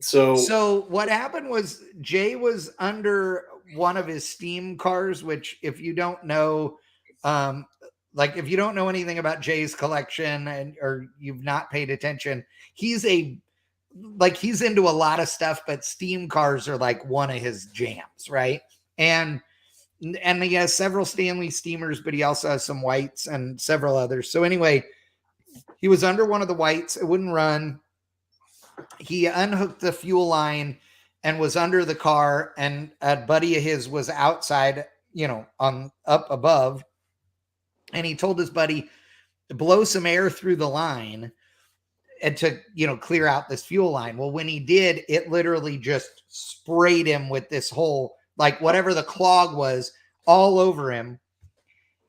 So what happened was Jay was under one of his Steam cars, which if you don't know, if you don't know anything about Jay's collection or you've not paid attention, he's into a lot of stuff, but Steam cars are like one of his jams, right? And he has several Stanley Steamers, but he also has some whites and several others. So anyway, he was under one of the whites. It wouldn't run. He unhooked the fuel line and was under the car, and a buddy of his was outside, on up above. And he told his buddy to blow some air through the line to, clear out this fuel line. Well, when he did, it literally just sprayed him with this whole, like whatever the clog was, all over him.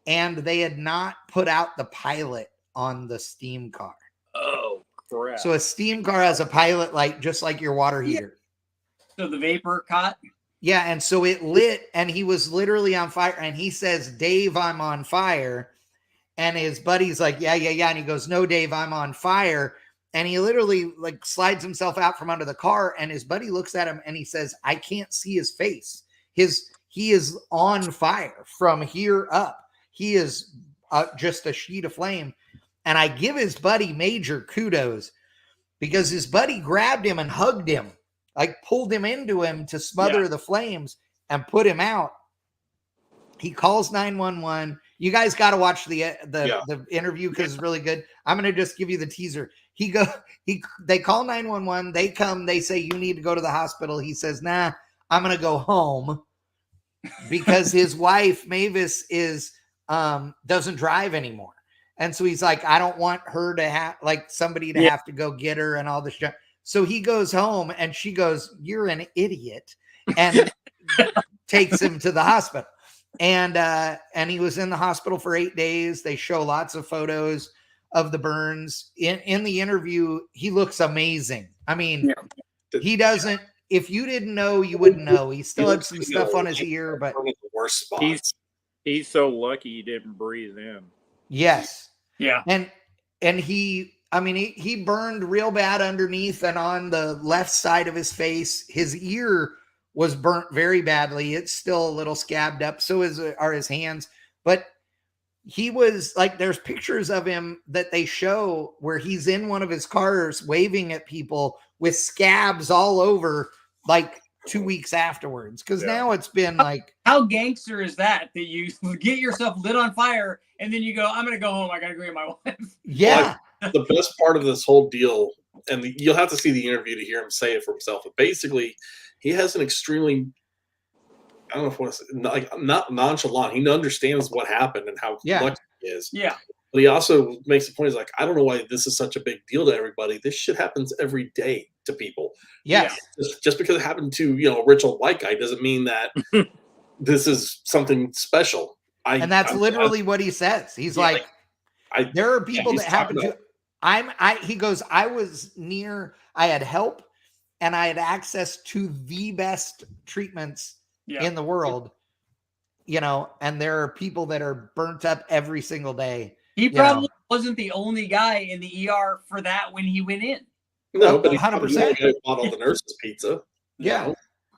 And they had not put out the pilot on the steam car. Oh, crap. So a steam car has a pilot light just like your water heater. So the vapor caught? Yeah, and so it lit, and he was literally on fire. And he says, Dave, I'm on fire. And his buddy's like, yeah. And he goes, no, Dave, I'm on fire. And he literally like slides himself out from under the car. And his buddy looks at him and he says, I can't see his face. He is on fire from here up. He is just a sheet of flame. And I give his buddy major kudos because his buddy grabbed him and hugged him, like pulled him into him to smother the flames and put him out. He calls 911. You guys got to watch the interview because it's really good. I'm going to just give you the teaser. They call 911. They come, they say, you need to go to the hospital. He says, nah, I'm going to go home because his wife, Mavis, doesn't drive anymore. And so he's like, I don't want her to have like somebody to have to go get her and all this stuff. So he goes home and she goes, you're an idiot, and takes him to the hospital. And he was in the hospital for 8 days. They show lots of photos of the burns. In the interview, he looks amazing. I mean, he doesn't, if you didn't know, you wouldn't know. He still had some stuff on his ear, but one of the worst spots. He's so lucky he didn't breathe in. Yes. Yeah. And he burned real bad underneath and on the left side of his face. His ear was burnt very badly. It's still a little scabbed up. So are his hands. But he was like, there's pictures of him that they show where he's in one of his cars waving at people with scabs all over like 2 weeks afterwards. Because now it's been like, how gangster is that you get yourself lit on fire and then you go, I'm going to go home. I got to agree with my wife. Yeah. The best part of this whole deal, and you'll have to see the interview to hear him say it for himself, but basically he has an extremely, I don't know if I want to say, like, not nonchalant. He understands what happened and how lucky he is. Yeah. But he also makes the point, he's like, I don't know why this is such a big deal to everybody. This shit happens every day to people. Yes. Just because it happened to, a rich old white guy doesn't mean that this is something special. And that's literally what he says. He's like, there are people that happen to, he goes, I was near, I had help and I had access to the best treatments in the world, and there are people that are burnt up every single day. He probably wasn't the only guy in the ER for that when he went in. No, but 100%. Bought all the nurses pizza. Yeah.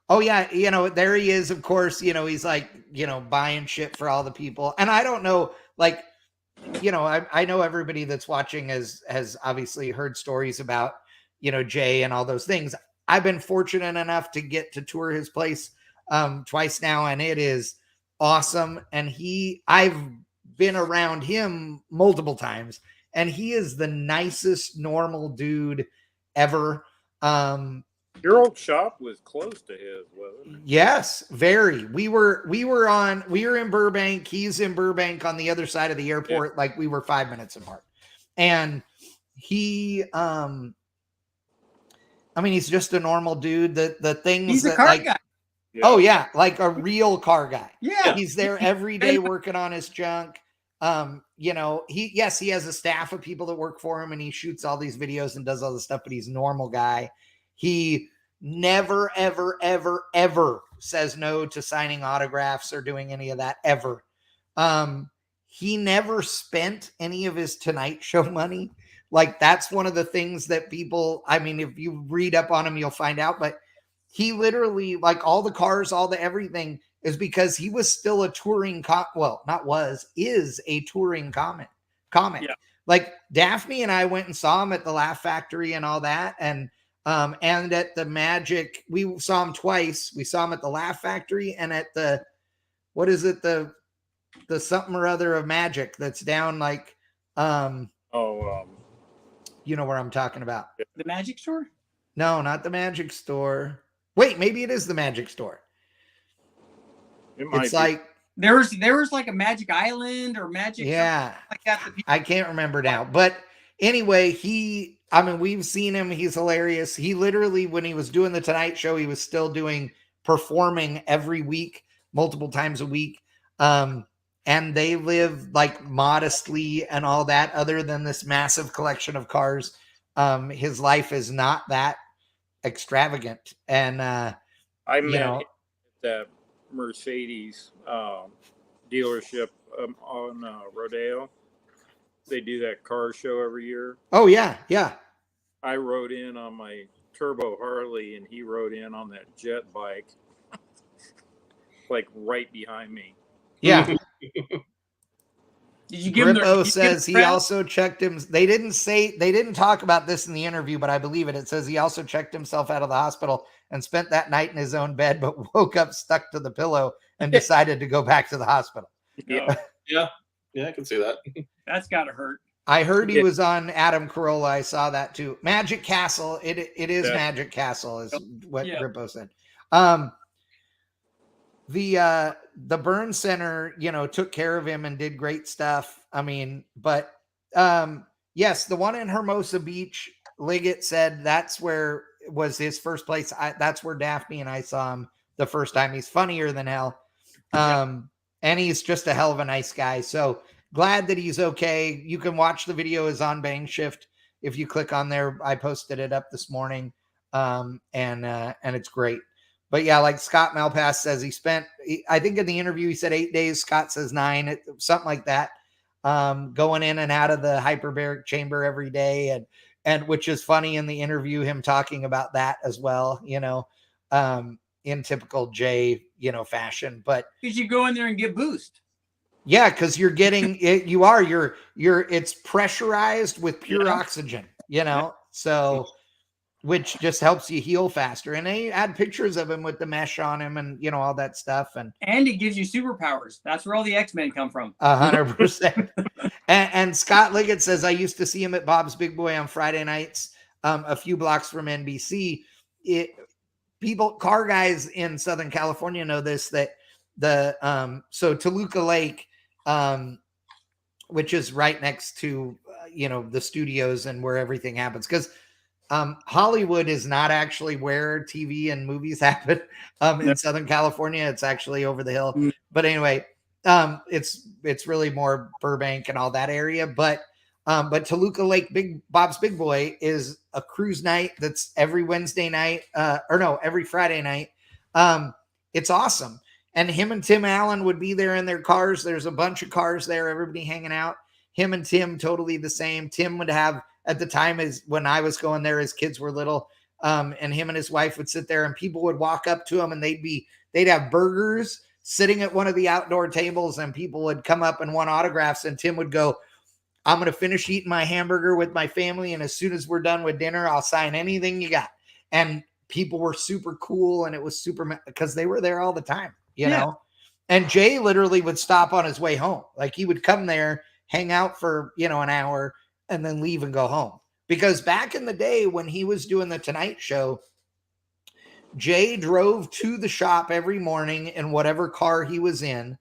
Oh yeah. There he is. Of course, he's like, buying shit for all the people. And I don't know, like, I know everybody that's watching has obviously heard stories about, Jay and all those things. I've been fortunate enough to get to tour his place twice now, and it is awesome. And I've been around him multiple times, and he is the nicest, normal dude ever. Your old shop was close to his, wasn't it? Yes, very. We were in Burbank. He's in Burbank on the other side of the airport. Like we were 5 minutes apart. And he, he's just a normal dude. The things he's a that car like, guy. Yeah. Oh yeah, like a real car guy. Yeah, he's there every day working on his junk. He has a staff of people that work for him, and he shoots all these videos and does all this stuff. But he's a normal guy. He never, ever, ever, ever says no to signing autographs or doing any of that ever. He never spent any of his Tonight Show money. Like that's one of the things that people. If you read up on him, you'll find out. But he literally, like all the cars, all the everything is because he was still a touring is a touring comic. Yeah. Like Daphne and I went and saw him at the Laugh Factory and all that. And at the Magic, we saw him twice. We saw him at the Laugh Factory and at the, what is it? The something or other of Magic that's down like, you know where I'm talking about. The Magic Store? No, not the Magic Store. Wait, maybe it is the Magic Store. It's like there was like a Magic Island or Magic. Yeah, like that. I can't remember now. But anyway, he I mean, we've seen him. He's hilarious. He literally, when he was doing the Tonight Show, he was still performing every week, multiple times a week. And they live like modestly and all that, other than this massive collection of cars. His life is not that extravagant. And I met him at that Mercedes dealership on Rodeo. They do that car show every year. Oh yeah, yeah. I rode in on my Turbo Harley, and he rode in on that jet bike, like right behind me. Yeah. Did you give Grippo says he also checked him. They didn't talk about this in the interview, but I believe it. It says he also checked himself out of the hospital and spent that night in his own bed, but woke up stuck to the pillow and decided to go back to the hospital. Yeah. Yeah, I can see that. That's gotta hurt. I heard he was on Adam Carolla. I saw that too. Magic Castle. It is Magic Castle, is what Grippo said. The burn center, took care of him and did great stuff. I mean, but yes, the one in Hermosa Beach, Liggett said that's where was his first place. That's where Daphne and I saw him the first time. He's funnier than hell. And he's just a hell of a nice guy. So glad that he's okay. You can watch the video is on Bang Shift. If you click on there, I posted it up this morning. And it's great. But yeah, like Scott Malpass says, I think in the interview, he said 8 days. Scott says 9, something like that. Going in and out of the hyperbaric chamber every day. And which is funny in the interview, him talking about that as well, in typical Jay, fashion. But because you go in there and get boost. Yeah, because you're getting it, it's pressurized with pure oxygen, so which just helps you heal faster. And they add pictures of him with the mesh on him and all that stuff. And it gives you superpowers. That's where all the X-Men come from. 100%. And Scott Liggett says, I used to see him at Bob's Big Boy on Friday nights, a few blocks from NBC. Car guys in Southern California know this, that so Toluca Lake, which is right next to, the studios and where everything happens. Because Hollywood is not actually where TV and movies happen in Southern California. It's actually over the hill. But anyway, it's really more Burbank and all that area. But Toluca Lake Bob's Big Boy is a cruise night that's every Wednesday night, every Friday night. It's awesome. And him and Tim Allen would be there in their cars. There's a bunch of cars there, everybody hanging out. Him and Tim, totally the same. Tim would have, at the time when I was going there, his kids were little, and him and his wife would sit there and people would walk up to him and they'd have burgers sitting at one of the outdoor tables and people would come up and want autographs. And Tim would go, I'm going to finish eating my hamburger with my family. And as soon as we're done with dinner, I'll sign anything you got. And people were super cool. And it was because they were there all the time. You know, and Jay literally would stop on his way home. Like he would come there, hang out for, an hour and then leave and go home. Because back in the day when he was doing the Tonight Show, Jay drove to the shop every morning in whatever car he was in.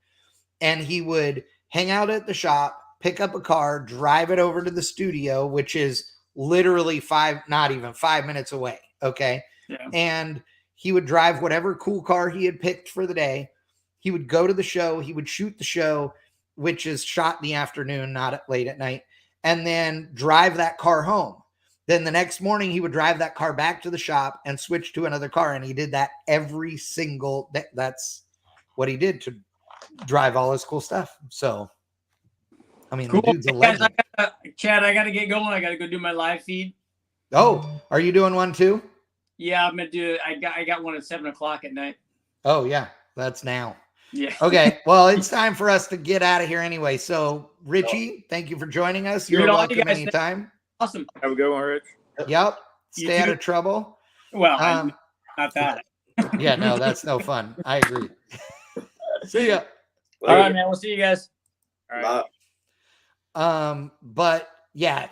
And he would hang out at the shop, pick up a car, drive it over to the studio, which is literally not even 5 minutes away. Okay. Yeah. And he would drive whatever cool car he had picked for the day. He would go to the show. He would shoot the show, which is shot in the afternoon, not late at night, and then drive that car home. Then the next morning, he would drive that car back to the shop and switch to another car. And he did that every single day. That's what he did to drive all his cool stuff. So, I mean, cool. The dude's a legend. Chad, I got to get going. I got to go do my live feed. Oh, are you doing one too? Yeah, I'm gonna do it. I got one at 7:00 at night. Oh yeah, that's now. Yeah. Okay. Well, it's time for us to get out of here anyway. So, Richie, thank you for joining us. You're welcome anytime. Awesome. Have a good one, Rich. Yep. Stay out of trouble. Well, not that. Yeah, no, that's no fun. I agree. See ya. All right, man. We'll see you guys. All right. But yeah,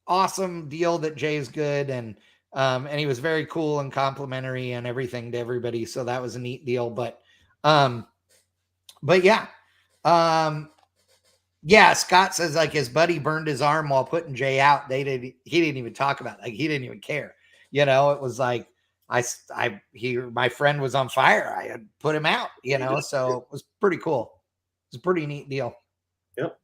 awesome deal that Jay's good and he was very cool and complimentary and everything to everybody. So that was a neat deal. But yeah, Yeah, Scott says like his buddy burned his arm while putting Jay out. He didn't even talk about it. Like he didn't even care. You know, it was like my friend was on fire. I had put him out, you know, so it was pretty cool. It's a pretty neat deal. Yep.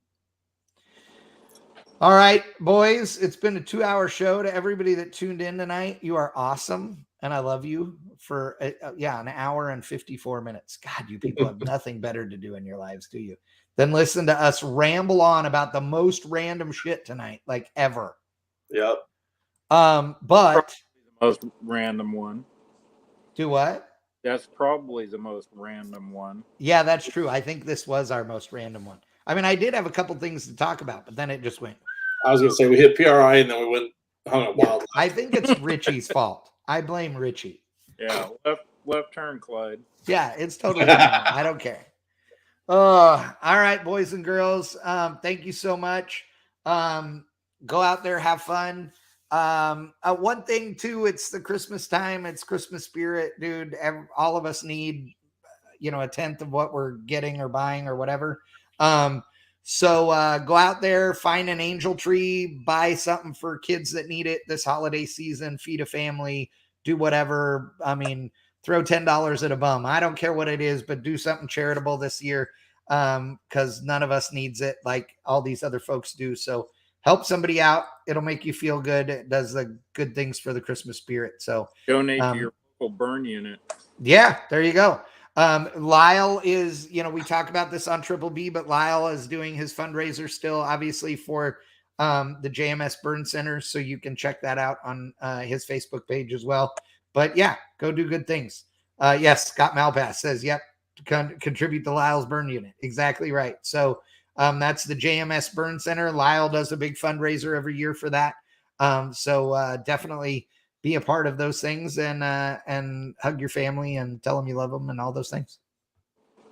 All right, boys, it's been a 2-hour show. To everybody that tuned in tonight, you are awesome. And I love you for, an hour and 54 minutes. God, you people have nothing better to do in your lives, do you? Than listen to us ramble on about the most random shit tonight, like ever. Yep. But probably the most random one. Do what? That's probably the most random one. Yeah, that's true. I think this was our most random one. I mean, I did have a couple things to talk about, but then it just went. I was going to say we hit PRI and then we went wild. I think it's Richie's fault. I blame Richie. Yeah, left turn, Clyde. Yeah, it's totally fine. I don't care. All right, boys and girls. Thank you so much. Go out there, have fun. One thing too, it's the Christmas time. It's Christmas spirit, dude. All of us need, a tenth of what we're getting or buying or whatever. So go out there, find an angel tree, buy something for kids that need it this holiday season, feed a family, do whatever. I mean, throw $10 at a bum. I don't care what it is, but do something charitable this year because none of us needs it like all these other folks do. So help somebody out. It'll make you feel good. It does the good things for the Christmas spirit. So donate to your local burn unit. Yeah, there you go. Lyle is, we talk about this on Triple B, but Lyle is doing his fundraiser still, obviously, for the JMS Burn Center. So you can check that out on his Facebook page as well. But yeah, go do good things. Yes, Scott Malpass says, yep, contribute to Lyle's Burn Unit. Exactly right. So that's the JMS Burn Center. Lyle does a big fundraiser every year for that. So definitely be a part of those things and hug your family and tell them you love them and all those things.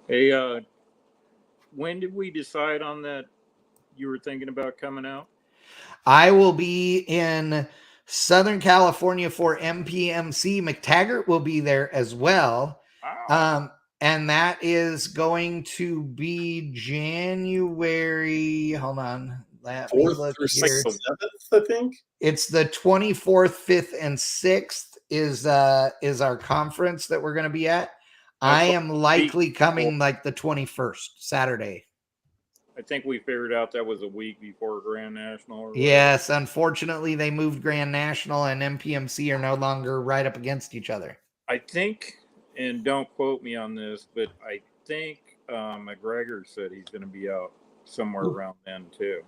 Hey, when did we decide on that? You were thinking about coming out? I will be in Southern California for MPMC. McTaggart will be there as well. Wow. And that is going to be January. Hold on. Let me look here. 7th, I think. It's the 24th, 5th, and 6th is our conference that we're going to be at. I am likely coming like the 21st, Saturday. I think we figured out that was a week before Grand National. Yes, unfortunately, they moved Grand National and MPMC are no longer right up against each other. I think, and don't quote me on this, but I think McGregor said he's going to be out somewhere around then too.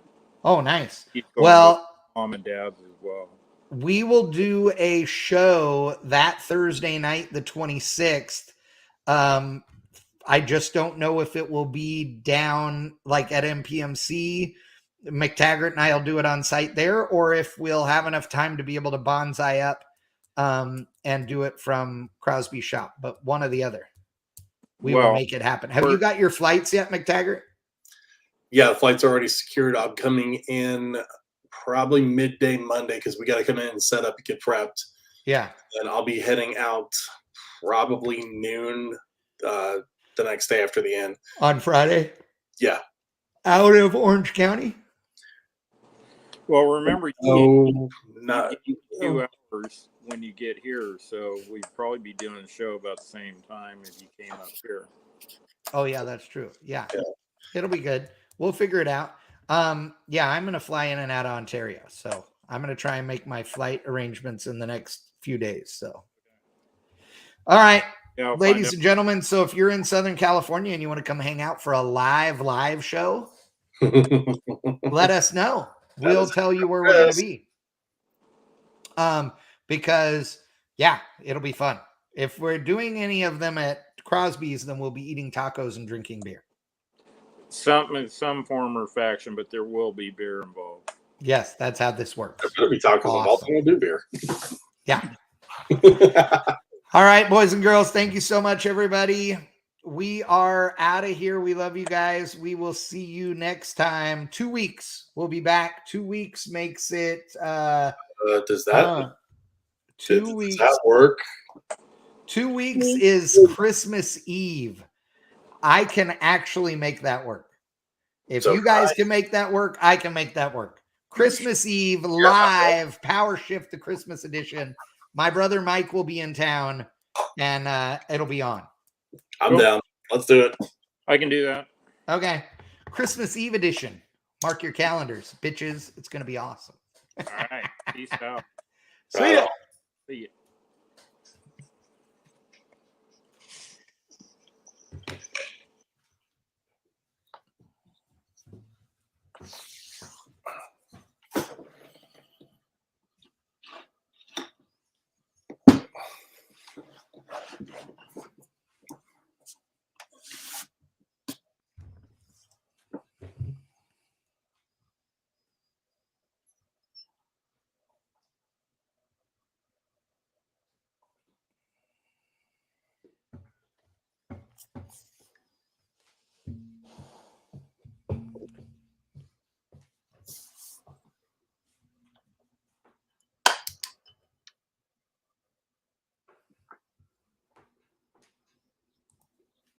Oh, nice. Well, mom and dad's as well. We will do a show that Thursday night, the 26th. I just don't know if it will be down like at MPMC. McTaggart and I will do it on site there, or if we'll have enough time to be able to bonsai up and do it from Crosby's shop, but one or the other. We will make it happen. Have you got your flights yet, McTaggart? Yeah, the flight's already secured. I'm coming in probably midday Monday because we got to come in and set up and get prepped. Yeah. And I'll be heading out probably noon the next day after the end. On Friday? Yeah. Out of Orange County? Well, remember, not 2 hours when you get here, so we'd probably be doing a show about the same time if you came up here. Oh, yeah, that's true. Yeah. It'll be good. We'll figure it out. Yeah, I'm going to fly in and out of Ontario, so I'm going to try and make my flight arrangements in the next few days. So, all right, ladies and gentlemen. So if you're in Southern California and you want to come hang out for a live show, let us know. We'll tell you where we're going to be. Because yeah, it'll be fun. If we're doing any of them at Crosby's, then we'll be eating tacos and drinking beer. Some form or faction, but there will be beer involved. Yes, that's how this works. There's going to be tacos involved. We'll do beer. Yeah. All right, boys and girls. Thank you so much, everybody. We are out of here. We love you guys. We will see you next time. 2 weeks. We'll be back. 2 weeks makes it. Does that? 2 weeks. Does that work? 2 weeks is Christmas Eve. I can actually make that work. If you guys can make that work, I can make that work. Christmas Eve live Powershift, the Christmas edition. My brother Mike will be in town, and it'll be on. I'm down. Let's do it. I can do that. Okay. Christmas Eve edition. Mark your calendars, bitches. It's going to be awesome. All right. Peace out. See ya. See ya.